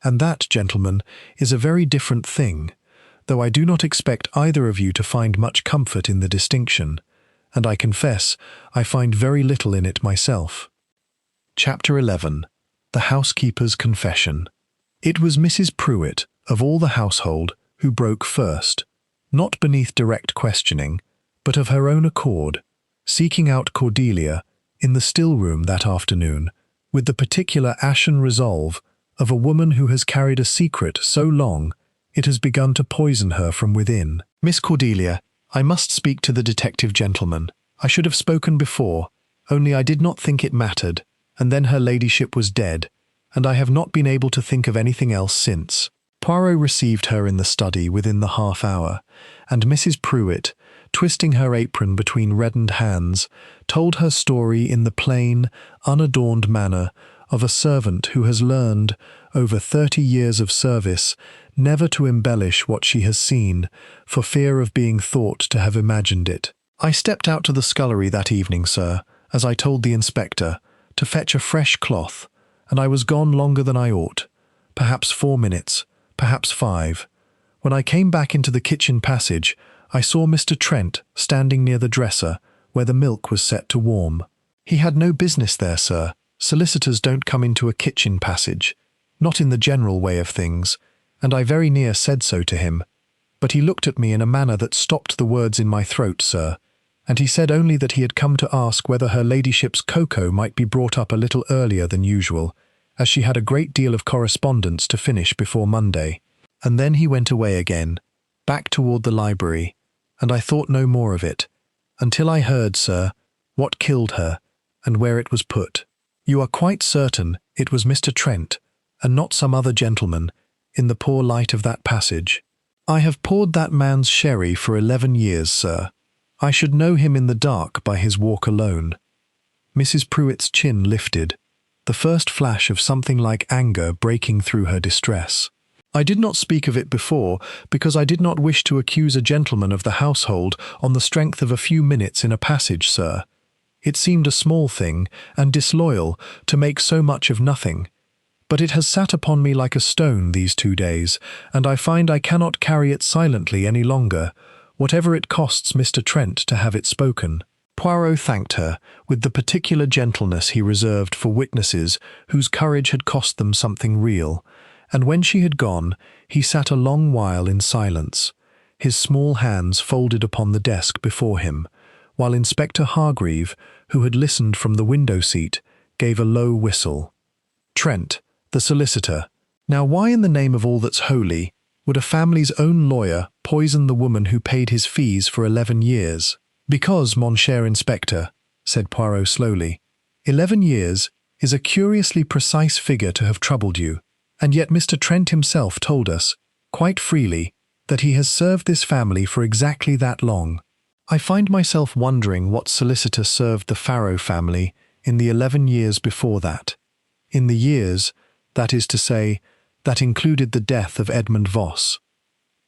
And that, gentlemen, is a very different thing, though I do not expect either of you to find much comfort in the distinction, and I confess I find very little in it myself." Chapter 11. The Housekeeper's Confession. It was Mrs. Pruitt, of all the household, who broke first, not beneath direct questioning, but of her own accord, seeking out Cordelia in the still room that afternoon, with the particular ashen resolve of a woman who has carried a secret so long it has begun to poison her from within. "Miss Cordelia, I must speak to the detective gentleman. I should have spoken before, only I did not think it mattered, and then her ladyship was dead, and I have not been able to think of anything else since." Poirot received her in the study within the half-hour, and Mrs. Pruitt, twisting her apron between reddened hands, told her story in the plain, unadorned manner of a servant who has learned, over 30 years of service, never to embellish what she has seen, for fear of being thought to have imagined it. "I stepped out to the scullery that evening, sir, as I told the inspector, to fetch a fresh cloth, and I was gone longer than I ought, perhaps 4 minutes, perhaps 5. When I came back into the kitchen passage, I saw Mr. Trent standing near the dresser, where the milk was set to warm. He had no business there, sir. Solicitors don't come into a kitchen passage, not in the general way of things, and I very near said so to him. But he looked at me in a manner that stopped the words in my throat, sir, and he said only that he had come to ask whether her ladyship's cocoa might be brought up a little earlier than usual, as she had a great deal of correspondence to finish before Monday. And then he went away again, back toward the library, and I thought no more of it, until I heard, sir, what killed her, and where it was put. You are quite certain it was Mr. Trent, and not some other gentleman, in the poor light of that passage. I have poured that man's sherry for 11 years, sir. I should know him in the dark by his walk alone." Mrs. Pruitt's chin lifted, the first flash of something like anger breaking through her distress. "I did not speak of it before, because I did not wish to accuse a gentleman of the household on the strength of a few minutes in a passage, sir. It seemed a small thing, and disloyal, to make so much of nothing. But it has sat upon me like a stone these 2 days, and I find I cannot carry it silently any longer, whatever it costs Mr. Trent to have it spoken." Poirot thanked her with the particular gentleness he reserved for witnesses whose courage had cost them something real, and when she had gone, he sat a long while in silence, his small hands folded upon the desk before him, while Inspector Hargreave, who had listened from the window-seat, gave a low whistle. Trent, the solicitor. Now why in the name of all that's holy would a family's own lawyer poison the woman who paid his fees for 11 years? "Because, mon cher inspector," said Poirot slowly, 11 years is a curiously precise figure to have troubled you, and yet Mr. Trent himself told us, quite freely, that he has served this family for exactly that long. I find myself wondering what solicitor served the Farrow family in the 11 years before that. In the years, that is to say, that included the death of Edmund Voss.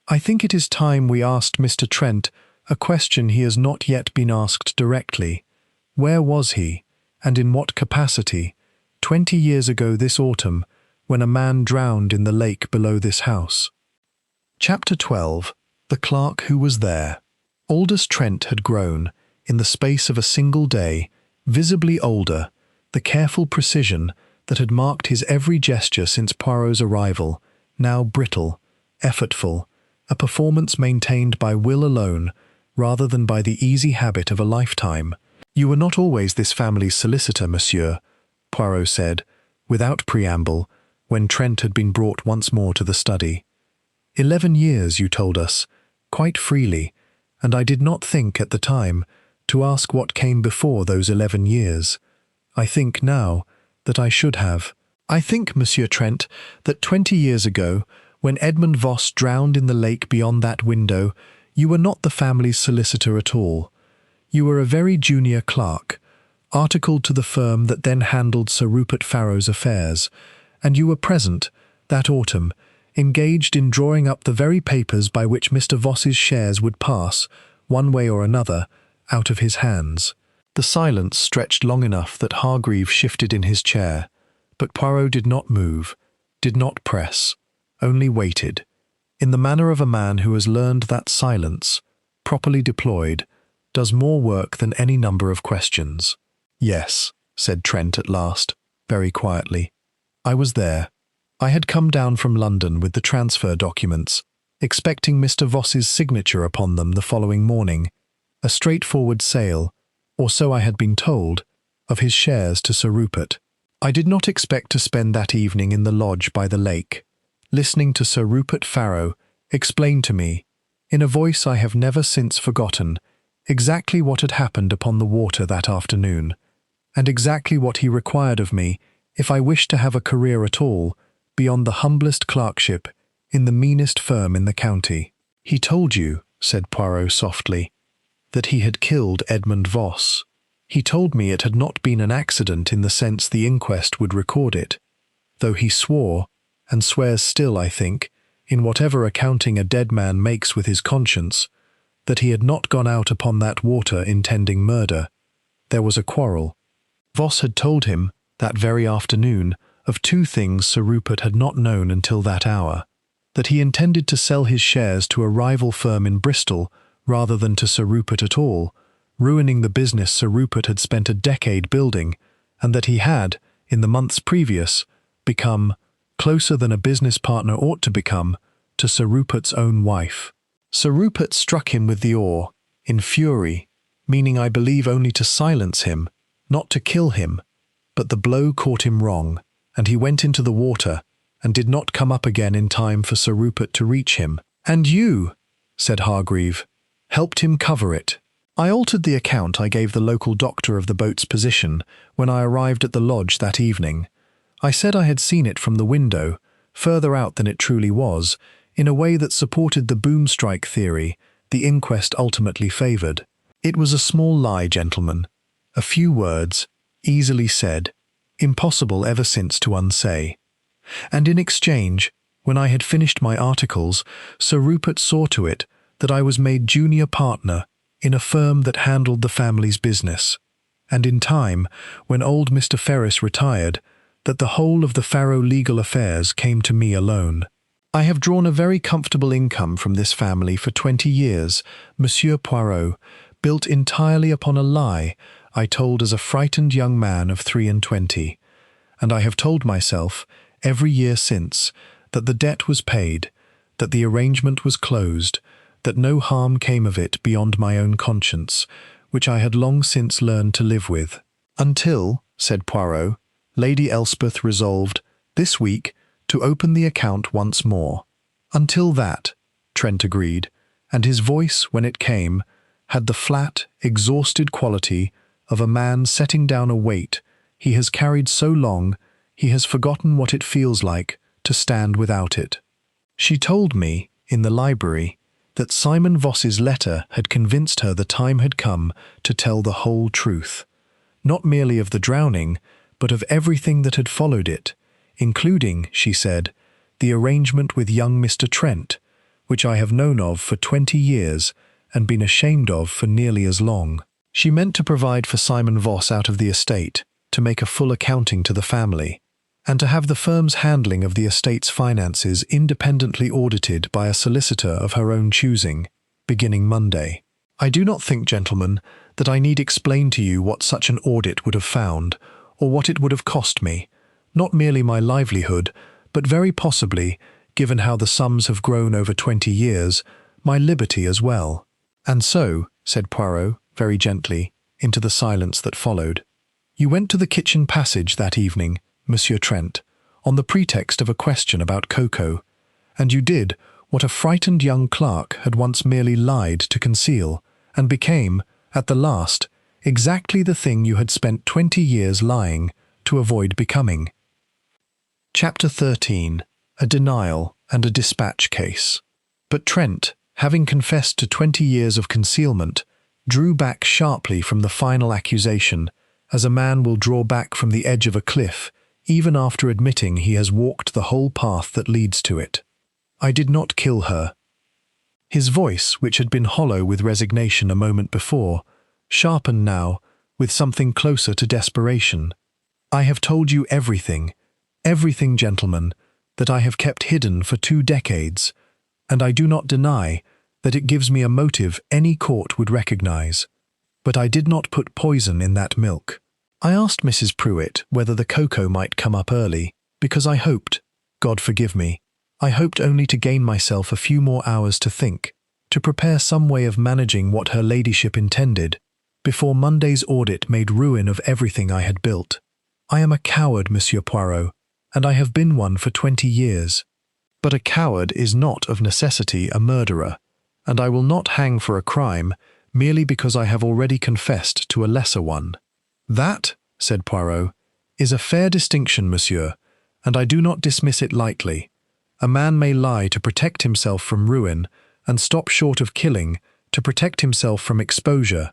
I think it is time we asked Mr. Trent a question he has not yet been asked directly. Where was he, and in what capacity, 20 years ago this autumn, when a man drowned in the lake below this house? Chapter 12. The Clerk Who Was There. Aldous Trent had grown, in the space of a single day, visibly older, the careful precision that had marked his every gesture since Poirot's arrival, now brittle, effortful, a performance maintained by will alone, rather than by the easy habit of a lifetime. "You were not always this family's solicitor, monsieur," Poirot said, without preamble, when Trent had been brought once more to the study. 11 years, you told us, quite freely, and I did not think at the time to ask what came before those 11 years. I think now that I should have. I think, Monsieur Trent, that 20 years ago, when Edmund Voss drowned in the lake beyond that window, you were not the family's solicitor at all. You were a very junior clerk, articled to the firm that then handled Sir Rupert Farrow's affairs, and you were present, that autumn, engaged in drawing up the very papers by which Mr. Voss's shares would pass, one way or another, out of his hands. The silence stretched long enough that Hargreave shifted in his chair, but Poirot did not move, did not press, only waited, in the manner of a man who has learned that silence, properly deployed, does more work than any number of questions. "Yes," said Trent at last, very quietly. "I was there. I had come down from London with the transfer documents, expecting Mr. Voss's signature upon them the following morning, a straightforward sale, or so I had been told, of his shares to Sir Rupert. I did not expect to spend that evening in the lodge by the lake, listening to Sir Rupert Farrow explain to me, in a voice I have never since forgotten, exactly what had happened upon the water that afternoon, and exactly what he required of me if I wished to have a career at all, beyond the humblest clerkship in the meanest firm in the county. He told you," said Poirot softly, "that he had killed Edmund Voss. He told me it had not been an accident in the sense the inquest would record it, though he swore, and swears still, I think, in whatever accounting a dead man makes with his conscience, that he had not gone out upon that water intending murder. There was a quarrel. Voss had told him, that very afternoon, of two things Sir Rupert had not known until that hour: that he intended to sell his shares to a rival firm in Bristol rather than to Sir Rupert at all, ruining the business Sir Rupert had spent a decade building, and that he had, in the months previous, become, closer than a business partner ought to become, to Sir Rupert's own wife. Sir Rupert struck him with the oar, in fury, meaning I believe only to silence him, not to kill him, but the blow caught him wrong, and he went into the water, and did not come up again in time for Sir Rupert to reach him. And you," said Hargreave, "helped him cover it." I altered the account I gave the local doctor of the boat's position when I arrived at the lodge that evening. I said I had seen it from the window, further out than it truly was, in a way that supported the boom-strike theory the inquest ultimately favoured. It was a small lie, gentlemen, a few words, easily said, impossible ever since to unsay. And in exchange, when I had finished my articles, Sir Rupert saw to it that I was made junior partner in a firm that handled the family's business, and in time, when old Mr. Ferris retired, that the whole of the Farrow legal affairs came to me alone. I have drawn a very comfortable income from this family for 20 years, Monsieur Poirot, built entirely upon a lie I told as a frightened young man of 23, and I have told myself, every year since, that the debt was paid, that the arrangement was closed, that no harm came of it beyond my own conscience, which I had long since learned to live with. Until, said Poirot, Lady Elspeth resolved, this week, to open the account once more. Until that, Trent agreed, and his voice, when it came, had the flat, exhausted quality of a man setting down a weight he has carried so long he has forgotten what it feels like to stand without it. She told me, in the library, that Simon Voss's letter had convinced her the time had come to tell the whole truth, not merely of the drowning, but of everything that had followed it, including, she said, the arrangement with young Mr. Trent, which I have known of for 20 years and been ashamed of for nearly as long. She meant to provide for Simon Voss out of the estate, to make a full accounting to the family, and to have the firm's handling of the estate's finances independently audited by a solicitor of her own choosing, beginning Monday. I do not think, gentlemen, that I need explain to you what such an audit would have found, or what it would have cost me, not merely my livelihood, but very possibly, given how the sums have grown over 20 years, my liberty as well. And so, said Poirot, very gently, into the silence that followed, you went to the kitchen passage that evening, Monsieur Trent, on the pretext of a question about cocoa, and you did, what a frightened young clerk had once merely lied to conceal, and became, at the last, exactly the thing you had spent 20 years lying to avoid becoming. Chapter 13. A Denial and a Dispatch Case. But Trent, having confessed to 20 years of concealment, drew back sharply from the final accusation, as a man will draw back from the edge of a cliff, even after admitting he has walked the whole path that leads to it. "I did not kill her." His voice, which had been hollow with resignation a moment before, sharpened now with something closer to desperation. "I have told you everything, gentlemen, that I have kept hidden for 2 decades, and I do not deny that it gives me a motive any court would recognize. But I did not put poison in that milk. I asked Mrs. Pruitt whether the cocoa might come up early, because I hoped, God forgive me, I hoped only to gain myself a few more hours to think, to prepare some way of managing what her ladyship intended, before Monday's audit made ruin of everything I had built. I am a coward, Monsieur Poirot, and I have been one for 20 years. But a coward is not of necessity a murderer, and I will not hang for a crime merely because I have already confessed to a lesser one." "That," said Poirot, "is a fair distinction, monsieur, and I do not dismiss it lightly. A man may lie to protect himself from ruin, and stop short of killing to protect himself from exposure.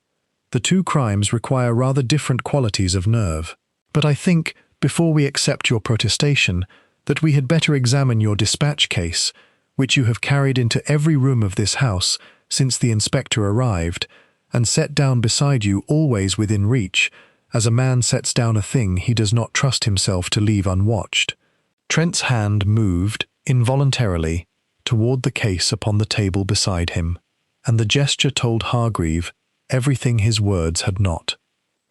The 2 crimes require rather different qualities of nerve. But I think, before we accept your protestation, that we had better examine your dispatch case, which you have carried into every room of this house since the inspector arrived, and set down beside you always within reach, as a man sets down a thing he does not trust himself to leave unwatched." Trent's hand moved, involuntarily, toward the case upon the table beside him, and the gesture told Hargreave everything his words had not.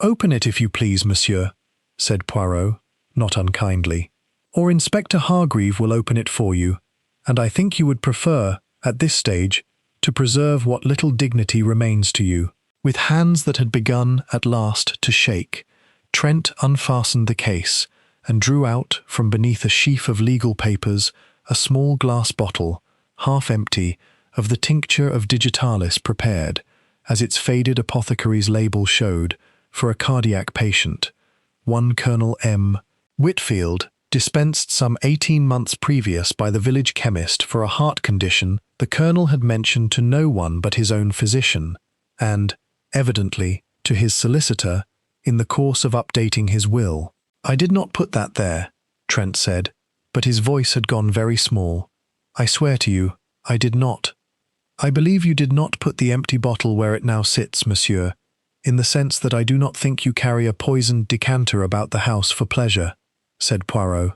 "Open it if you please, monsieur," said Poirot, not unkindly. "Or Inspector Hargreave will open it for you, and I think you would prefer, at this stage, to preserve what little dignity remains to you." With hands that had begun, at last, to shake, Trent unfastened the case and drew out, from beneath a sheaf of legal papers, a small glass bottle, half empty, of the tincture of digitalis prepared, as its faded apothecary's label showed, for a cardiac patient. One Colonel M. Whitfield, dispensed some 18 months previous by the village chemist for a heart condition the colonel had mentioned to no one but his own physician, and, evidently, to his solicitor, in the course of updating his will. "I did not put that there," Trent said, but his voice had gone very small. "I swear to you, I did not." "I believe you did not put the empty bottle where it now sits, monsieur, in the sense that I do not think you carry a poisoned decanter about the house for pleasure," said Poirot.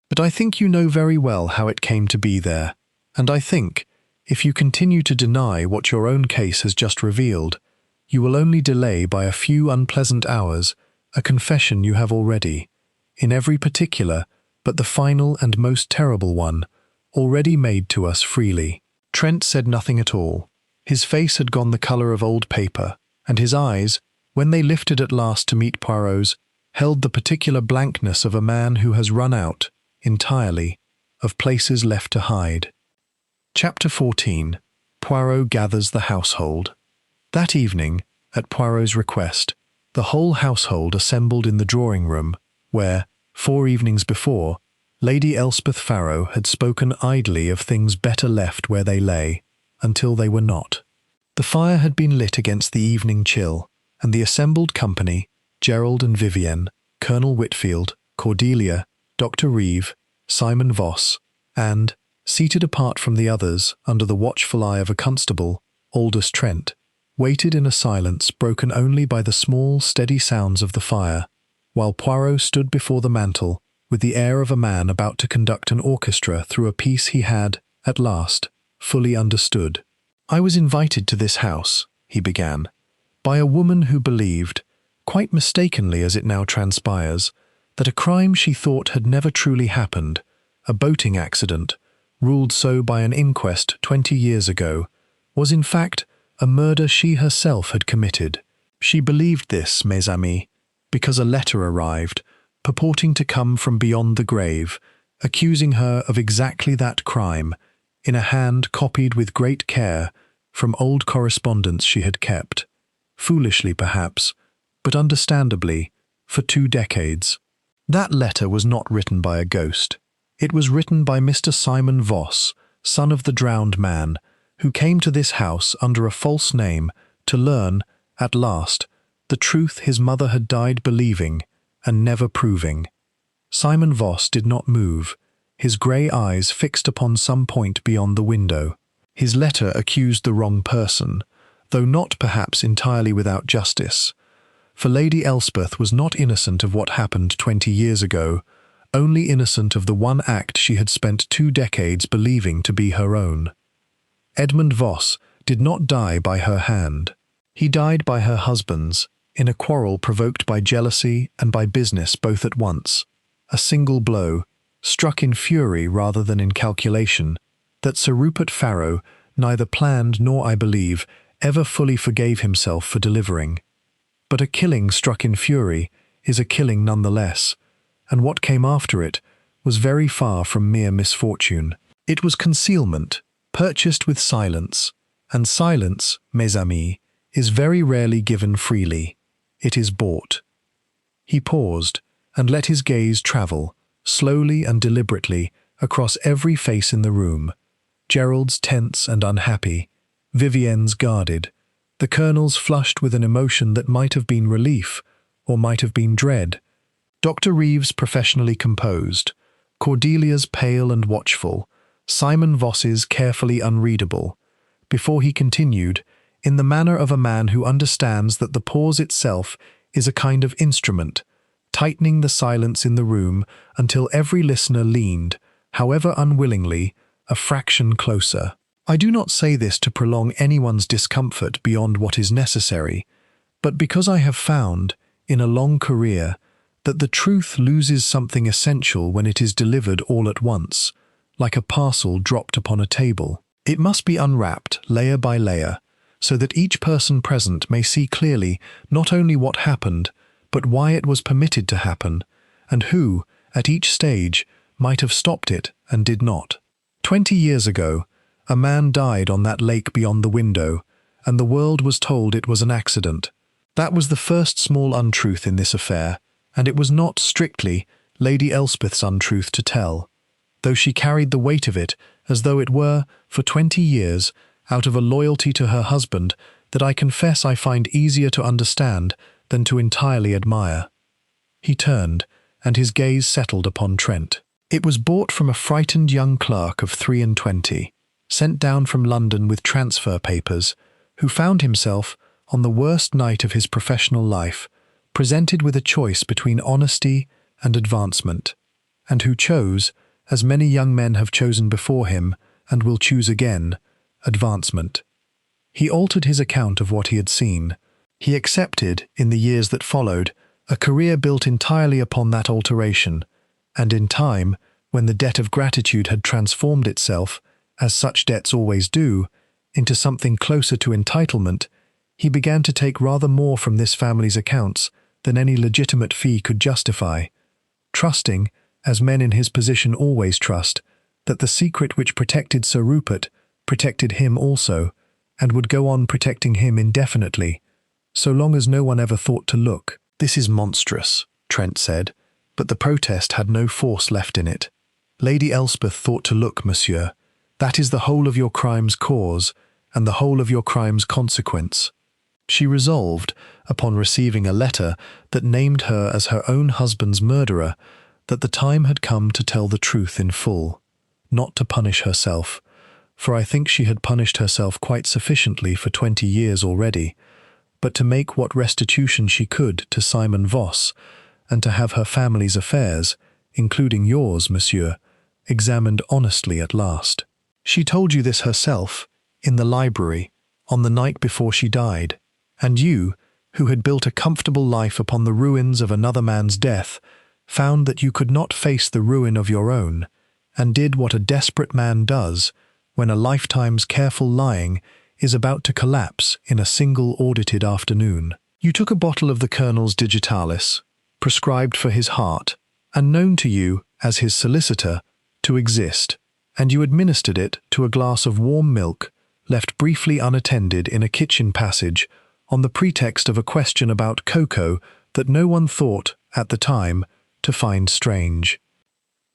"But I think you know very well how it came to be there, and I think, if you continue to deny what your own case has just revealed, you will only delay by a few unpleasant hours a confession you have already, in every particular, but the final and most terrible one, already made to us freely." Trent said nothing at all. His face had gone the colour of old paper, and his eyes, when they lifted at last to meet Poirot's, held the particular blankness of a man who has run out, entirely, of places left to hide. Chapter 14. Poirot gathers the household. That evening, at Poirot's request, the whole household assembled in the drawing-room, where, 4 evenings before, Lady Elspeth Farrow had spoken idly of things better left where they lay, until they were not. The fire had been lit against the evening chill, and the assembled company, Gerald and Vivienne, Colonel Whitfield, Cordelia, Dr. Reeve, Simon Voss, and, seated apart from the others under the watchful eye of a constable, Aldous Trent, waited in a silence broken only by the small, steady sounds of the fire, while Poirot stood before the mantel with the air of a man about to conduct an orchestra through a piece he had, at last, fully understood. "I was invited to this house," he began, "by a woman who believed, quite mistakenly as it now transpires, that a crime she thought had never truly happened, a boating accident, ruled so by an inquest 20 years ago, was in fact a murder she herself had committed. She believed this, mes amis, because a letter arrived, purporting to come from beyond the grave, accusing her of exactly that crime, in a hand copied with great care from old correspondence she had kept, foolishly perhaps, but understandably, for 2 decades. That letter was not written by a ghost. It was written by Mr. Simon Voss, son of the drowned man, who came to this house under a false name to learn, at last, the truth his mother had died believing and never proving. Simon Voss did not move, his grey eyes fixed upon some point beyond the window. His letter accused the wrong person, though not perhaps entirely without justice. For Lady Elspeth was not innocent of what happened 20 years ago, only innocent of the one act she had spent 2 decades believing to be her own. Edmund Voss did not die by her hand. He died by her husband's, in a quarrel provoked by jealousy and by business both at once. A single blow, struck in fury rather than in calculation, that Sir Rupert Farrow neither planned nor, I believe, ever fully forgave himself for delivering. But a killing struck in fury is a killing nonetheless, and what came after it was very far from mere misfortune. It was concealment, purchased with silence, and silence, mes amis, is very rarely given freely. It is bought. He paused, and let his gaze travel, slowly and deliberately, across every face in the room. Gerald's tense and unhappy, Vivienne's guarded, the Colonel's flushed with an emotion that might have been relief, or might have been dread, Dr. Reeves professionally composed, Cordelia's pale and watchful, Simon Voss's carefully unreadable, before he continued, in the manner of a man who understands that the pause itself is a kind of instrument, tightening the silence in the room until every listener leaned, however unwillingly, a fraction closer. I do not say this to prolong anyone's discomfort beyond what is necessary, but because I have found, in a long career, that the truth loses something essential when it is delivered all at once, like a parcel dropped upon a table. It must be unwrapped layer by layer, so that each person present may see clearly not only what happened, but why it was permitted to happen, and who, at each stage, might have stopped it and did not. 20 years ago, a man died on that lake beyond the window, and the world was told it was an accident. That was the first small untruth in this affair, and it was not, strictly, Lady Elspeth's untruth to tell, though she carried the weight of it as though it were, for 20 years, out of a loyalty to her husband that I confess I find easier to understand than to entirely admire. He turned, and his gaze settled upon Trent. It was bought from a frightened young clerk of 23, sent down from London with transfer papers, who found himself, on the worst night of his professional life, presented with a choice between honesty and advancement, and who chose, as many young men have chosen before him, and will choose again, advancement. He altered his account of what he had seen. He accepted, in the years that followed, a career built entirely upon that alteration, and in time, when the debt of gratitude had transformed itself, as such debts always do, into something closer to entitlement, he began to take rather more from this family's accounts than any legitimate fee could justify, trusting, as men in his position always trust, that the secret which protected Sir Rupert protected him also, and would go on protecting him indefinitely, so long as no one ever thought to look. "This is monstrous," Trent said, but the protest had no force left in it. "Lady Elspeth thought to look, monsieur. That is the whole of your crime's cause, and the whole of your crime's consequence." She resolved, upon receiving a letter that named her as her own husband's murderer, that the time had come to tell the truth in full, not to punish herself, for I think she had punished herself quite sufficiently for 20 years already, but to make what restitution she could to Simon Voss, and to have her family's affairs, including yours, monsieur, examined honestly at last. She told you this herself, in the library, on the night before she died, and you, who had built a comfortable life upon the ruins of another man's death, found that you could not face the ruin of your own, and did what a desperate man does when a lifetime's careful lying is about to collapse in a single audited afternoon. You took a bottle of the Colonel's digitalis, prescribed for his heart, and known to you, as his solicitor, to exist, and you administered it to a glass of warm milk, left briefly unattended in a kitchen passage, on the pretext of a question about cocoa that no one thought, at the time, to find strange.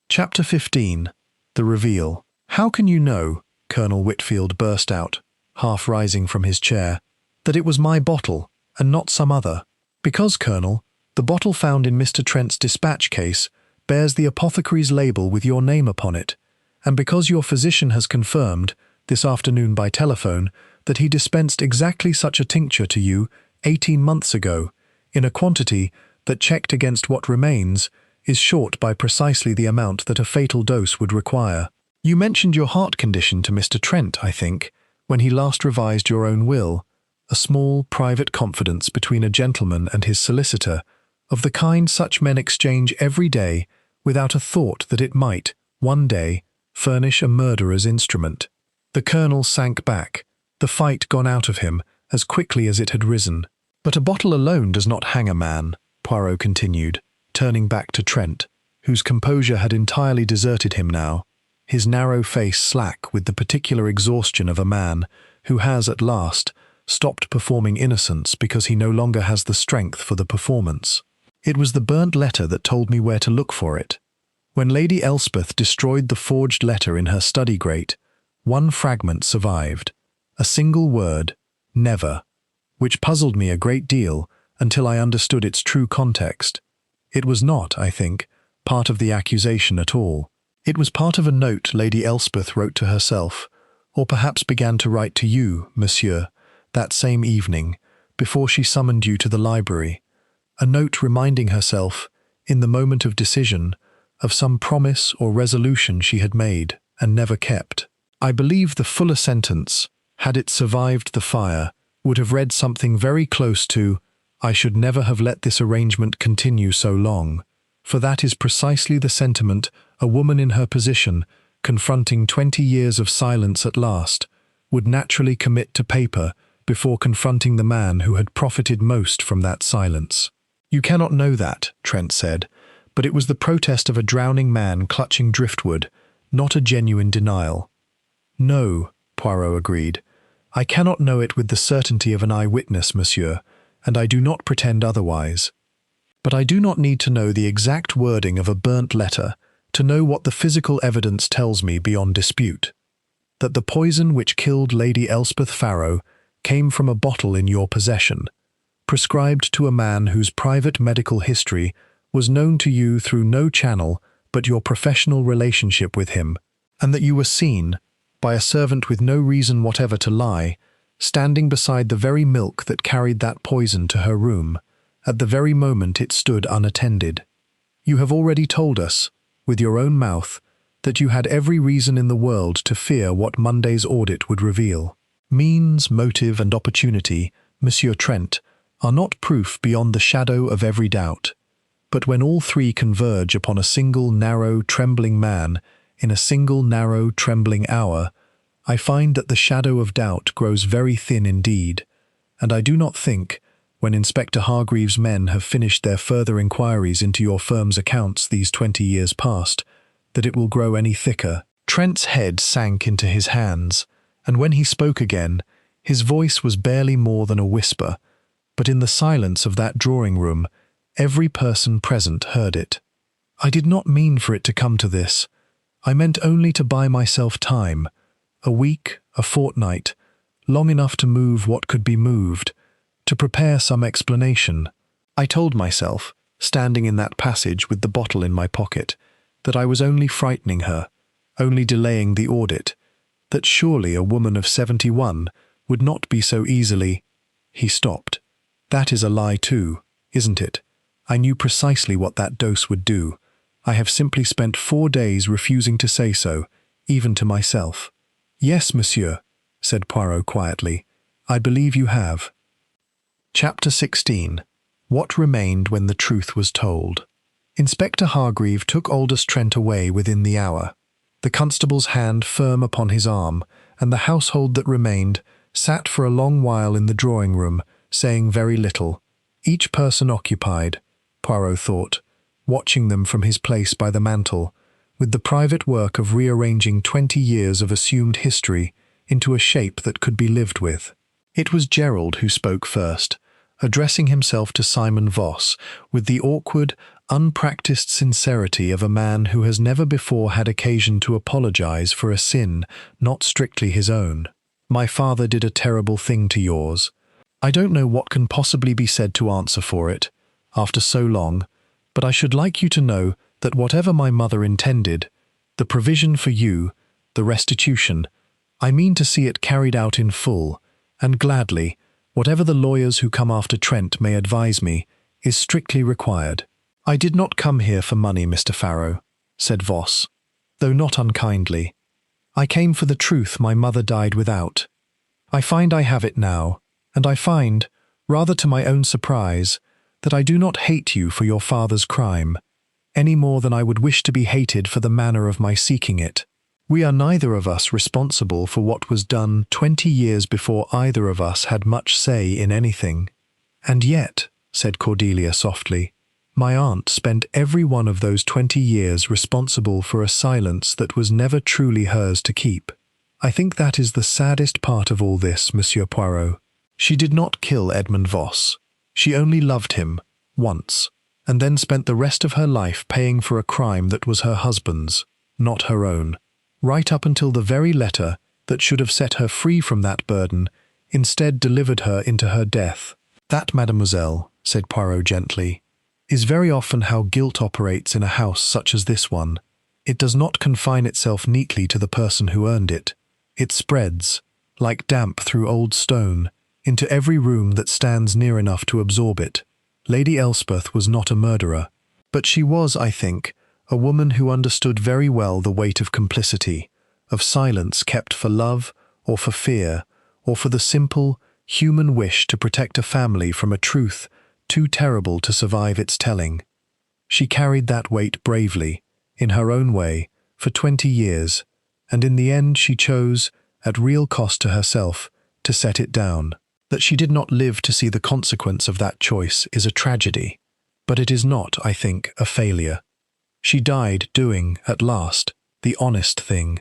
Chapter 15. The Reveal. "How can you know," Colonel Whitfield burst out, half rising from his chair, "that it was my bottle, and not some other?" "Because, Colonel, the bottle found in Mr. Trent's dispatch case bears the apothecary's label with your name upon it, and because your physician has confirmed, this afternoon by telephone, that he dispensed exactly such a tincture to you 18 months ago, in a quantity that, checked against what remains, is short by precisely the amount that a fatal dose would require. You mentioned your heart condition to Mr. Trent, I think, when he last revised your own will, a small, private confidence between a gentleman and his solicitor, of the kind such men exchange every day without a thought that it might, one day, furnish a murderer's instrument." The colonel sank back, the fight gone out of him as quickly as it had risen. "But a bottle alone does not hang a man," Poirot continued, turning back to Trent, whose composure had entirely deserted him now, his narrow face slack with the particular exhaustion of a man who has, at last, stopped performing innocence because he no longer has the strength for the performance. "It was the burnt letter that told me where to look for it. When Lady Elspeth destroyed the forged letter in her study grate, one fragment survived, a single word, 'never,' which puzzled me a great deal until I understood its true context. It was not, I think, part of the accusation at all. It was part of a note Lady Elspeth wrote to herself, or perhaps began to write to you, monsieur, that same evening, before she summoned you to the library, a note reminding herself, in the moment of decision, of some promise or resolution she had made and never kept. I believe the fuller sentence, had it survived the fire, would have read something very close to, 'I should never have let this arrangement continue so long,' for that is precisely the sentiment a woman in her position, confronting 20 years of silence at last, would naturally commit to paper before confronting the man who had profited most from that silence." "You cannot know that," Trent said, "but it was the protest of a drowning man clutching driftwood, not a genuine denial." "No," Poirot agreed, "I cannot know it with the certainty of an eyewitness, monsieur, and I do not pretend otherwise. But I do not need to know the exact wording of a burnt letter to know what the physical evidence tells me beyond dispute, that the poison which killed Lady Elspeth Farrow came from a bottle in your possession, prescribed to a man whose private medical history was known to you through no channel but your professional relationship with him, and that you were seen, by a servant with no reason whatever to lie, standing beside the very milk that carried that poison to her room, at the very moment it stood unattended. You have already told us, with your own mouth, that you had every reason in the world to fear what Monday's audit would reveal. Means, motive, and opportunity, Monsieur Trent, are not proof beyond the shadow of every doubt. But when all three converge upon a single narrow, trembling man in a single narrow, trembling hour, I find that the shadow of doubt grows very thin indeed, and I do not think, when Inspector Hargreaves' men have finished their further inquiries into your firm's accounts these 20 years past, that it will grow any thicker." Trent's head sank into his hands, and when he spoke again, his voice was barely more than a whisper, but in the silence of that drawing-room, every person present heard it. "I did not mean for it to come to this. I meant only to buy myself time, a week, a fortnight, long enough to move what could be moved, to prepare some explanation. I told myself, standing in that passage with the bottle in my pocket, that I was only frightening her, only delaying the audit, that surely a woman of 71 would not be so easily—" He stopped. "That is a lie too, isn't it? I knew precisely what that dose would do. I have simply spent 4 days refusing to say so, even to myself." "Yes, monsieur," said Poirot quietly, "I believe you have." Chapter 16. What remained when the truth was told. Inspector Hargreave took Aldous Trent away within the hour, the constable's hand firm upon his arm, and the household that remained sat for a long while in the drawing-room, saying very little, each person occupied, Poirot thought, watching them from his place by the mantel, with the private work of rearranging 20 years of assumed history into a shape that could be lived with. It was Gerald who spoke first, addressing himself to Simon Voss with the awkward, unpracticed sincerity of a man who has never before had occasion to apologize for a sin not strictly his own. My father did a terrible thing to yours. I don't know what can possibly be said to answer for it, after so long, but I should like you to know that whatever my mother intended, the provision for you, the restitution, I mean to see it carried out in full, and gladly, whatever the lawyers who come after Trent may advise me, is strictly required. I did not come here for money, Mr. Farrow, said Voss, though not unkindly. I came for the truth my mother died without. I find I have it now, and I find, rather to my own surprise, that I do not hate you for your father's crime, any more than I would wish to be hated for the manner of my seeking it. We are neither of us responsible for what was done 20 years before either of us had much say in anything. And yet, said Cordelia softly, my aunt spent every one of those 20 years responsible for a silence that was never truly hers to keep. I think that is the saddest part of all this, Monsieur Poirot. She did not kill Edmund Voss. She only loved him, once, and then spent the rest of her life paying for a crime that was her husband's, not her own, right up until the very letter that should have set her free from that burden, instead delivered her into her death. That, mademoiselle, said Poirot gently, is very often how guilt operates in a house such as this one. It does not confine itself neatly to the person who earned it. It spreads, like damp through old stone, into every room that stands near enough to absorb it. Lady Elspeth was not a murderer, but she was, I think, a woman who understood very well the weight of complicity, of silence kept for love or for fear, or for the simple, human wish to protect a family from a truth too terrible to survive its telling. She carried that weight bravely, in her own way, for 20 years, and in the end she chose, at real cost to herself, to set it down. That she did not live to see the consequence of that choice is a tragedy, but it is not, I think, a failure. She died doing, at last, the honest thing,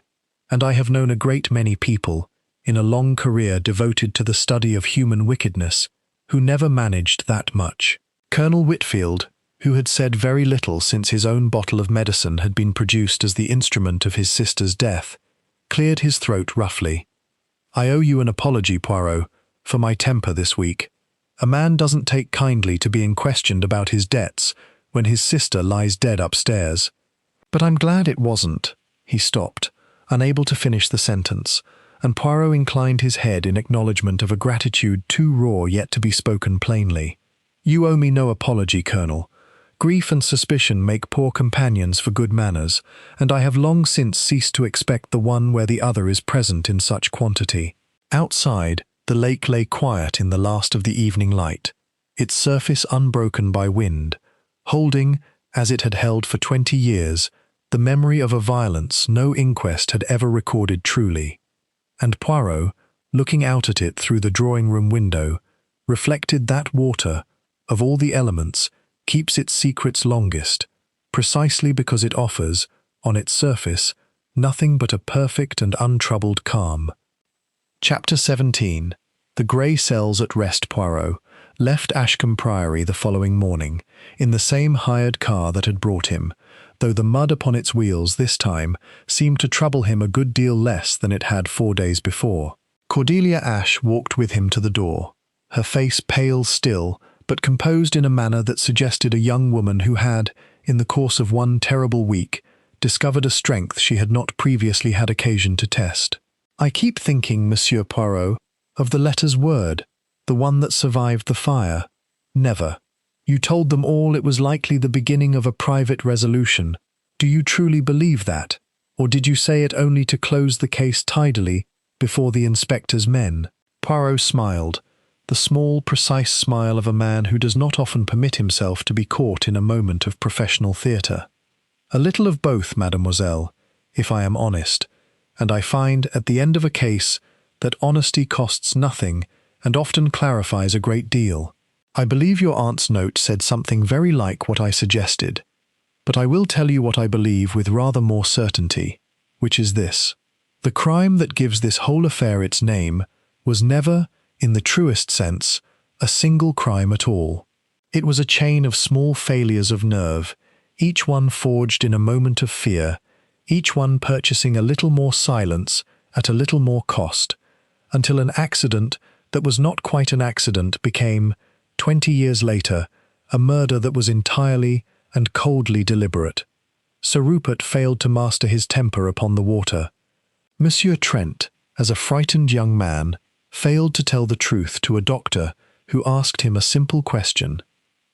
and I have known a great many people, in a long career devoted to the study of human wickedness, who never managed that much. Colonel Whitfield, who had said very little since his own bottle of medicine had been produced as the instrument of his sister's death, cleared his throat roughly. I owe you an apology, Poirot, for my temper this week. A man doesn't take kindly to being questioned about his debts when his sister lies dead upstairs. But I'm glad it wasn't. He stopped, unable to finish the sentence, and Poirot inclined his head in acknowledgement of a gratitude too raw yet to be spoken plainly. You owe me no apology, Colonel. Grief and suspicion make poor companions for good manners, and I have long since ceased to expect the one where the other is present in such quantity. Outside, the lake lay quiet in the last of the evening light, its surface unbroken by wind, holding, as it had held for 20 years, the memory of a violence no inquest had ever recorded truly. And Poirot, looking out at it through the drawing-room window, reflected that water, of all the elements, keeps its secrets longest, precisely because it offers, on its surface, nothing but a perfect and untroubled calm. Chapter 17. The grey cells at rest. Poirot left Ashcombe Priory the following morning, in the same hired car that had brought him, though the mud upon its wheels this time seemed to trouble him a good deal less than it had 4 days before. Cordelia Ashe walked with him to the door, her face pale still, but composed in a manner that suggested a young woman who had, in the course of one terrible week, discovered a strength she had not previously had occasion to test. I keep thinking, Monsieur Poirot, of the letter's word, the one that survived the fire. Never. You told them all it was likely the beginning of a private resolution. Do you truly believe that? Or did you say it only to close the case tidily before the inspector's men? Poirot smiled, the small, precise smile of a man who does not often permit himself to be caught in a moment of professional theatre. A little of both, mademoiselle, if I am honest, and I find at the end of a case that honesty costs nothing and often clarifies a great deal. I believe your aunt's note said something very like what I suggested. But I will tell you what I believe with rather more certainty, which is this. The crime that gives this whole affair its name was never, in the truest sense, a single crime at all. It was a chain of small failures of nerve, each one forged in a moment of fear, each one purchasing a little more silence at a little more cost, until an accident that was not quite an accident became, 20 years later, a murder that was entirely and coldly deliberate. Sir Rupert failed to master his temper upon the water. Monsieur Trent, as a frightened young man, failed to tell the truth to a doctor who asked him a simple question.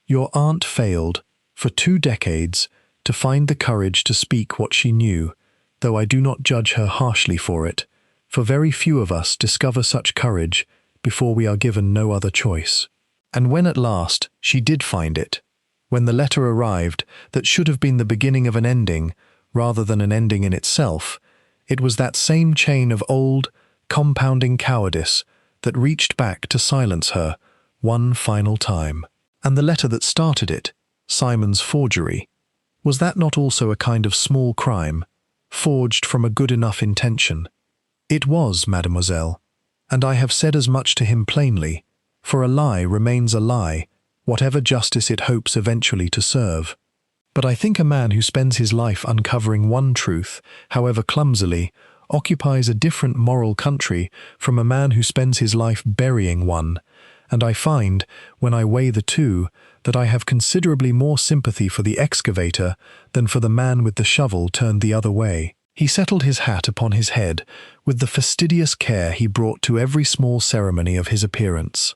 Your aunt failed, for 2 decades, to find the courage to speak what she knew, though I do not judge her harshly for it, for very few of us discover such courage before we are given no other choice. And when at last she did find it, when the letter arrived that should have been the beginning of an ending, rather than an ending in itself, it was that same chain of old, compounding cowardice that reached back to silence her one final time. And the letter that started it, Simon's forgery, was that not also a kind of small crime, forged from a good enough intention? It was, mademoiselle, and I have said as much to him plainly, for a lie remains a lie, whatever justice it hopes eventually to serve. But I think a man who spends his life uncovering one truth, however clumsily, occupies a different moral country from a man who spends his life burying one, and I find, when I weigh the two, that I have considerably more sympathy for the excavator than for the man with the shovel turned the other way. He settled his hat upon his head with the fastidious care he brought to every small ceremony of his appearance.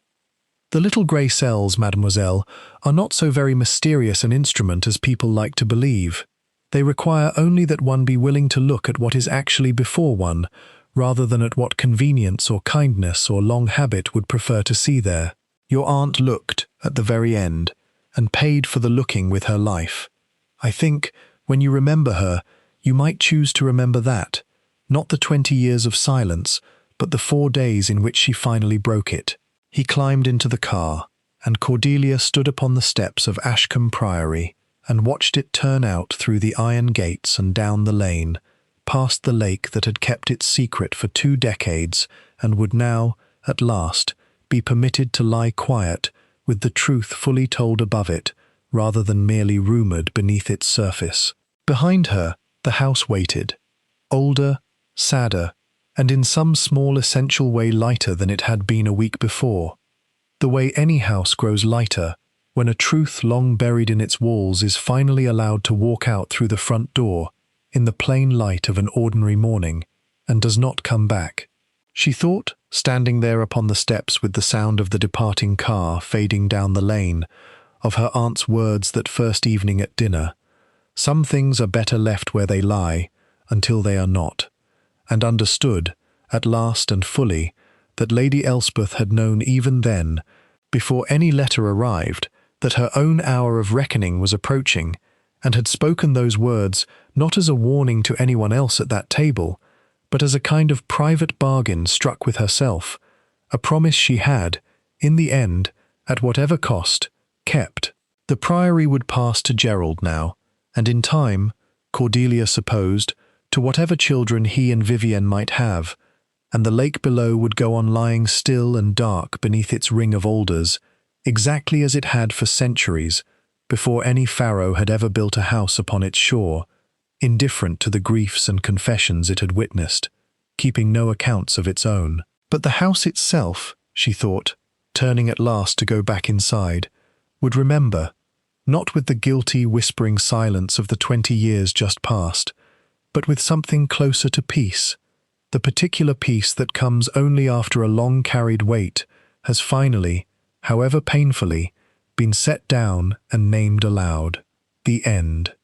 The little grey cells, mademoiselle, are not so very mysterious an instrument as people like to believe. They require only that one be willing to look at what is actually before one, rather than at what convenience or kindness or long habit would prefer to see there. Your aunt looked, at the very end, and paid for the looking with her life. I think, when you remember her, you might choose to remember that, not the 20 years of silence, but the 4 days in which she finally broke it. He climbed into the car, and Cordelia stood upon the steps of Ashcombe Priory and watched it turn out through the iron gates and down the lane, past the lake that had kept its secret for 2 decades and would now, at last, be permitted to lie quiet with the truth fully told above it, rather than merely rumoured beneath its surface. Behind her, the house waited, older, sadder, and in some small essential way lighter than it had been a week before. The way any house grows lighter when a truth long buried in its walls is finally allowed to walk out through the front door in the plain light of an ordinary morning, and does not come back. She thought, standing there upon the steps with the sound of the departing car fading down the lane, of her aunt's words that first evening at dinner. Some things are better left where they lie, until they are not, and understood, at last and fully, that Lady Elspeth had known even then, before any letter arrived, that her own hour of reckoning was approaching, and had spoken those words not as a warning to anyone else at that table, but as a kind of private bargain struck with herself, a promise she had, in the end, at whatever cost, kept. The Priory would pass to Gerald now, and in time, Cordelia supposed, to whatever children he and Vivienne might have, and the lake below would go on lying still and dark beneath its ring of alders, exactly as it had for centuries, before any pharaoh had ever built a house upon its shore, indifferent to the griefs and confessions it had witnessed, keeping no accounts of its own. But the house itself, she thought, turning at last to go back inside, would remember, not with the guilty, whispering silence of the 20 years just past, but with something closer to peace. The particular peace that comes only after a long carried weight has finally, however painfully, been set down and named aloud. The end.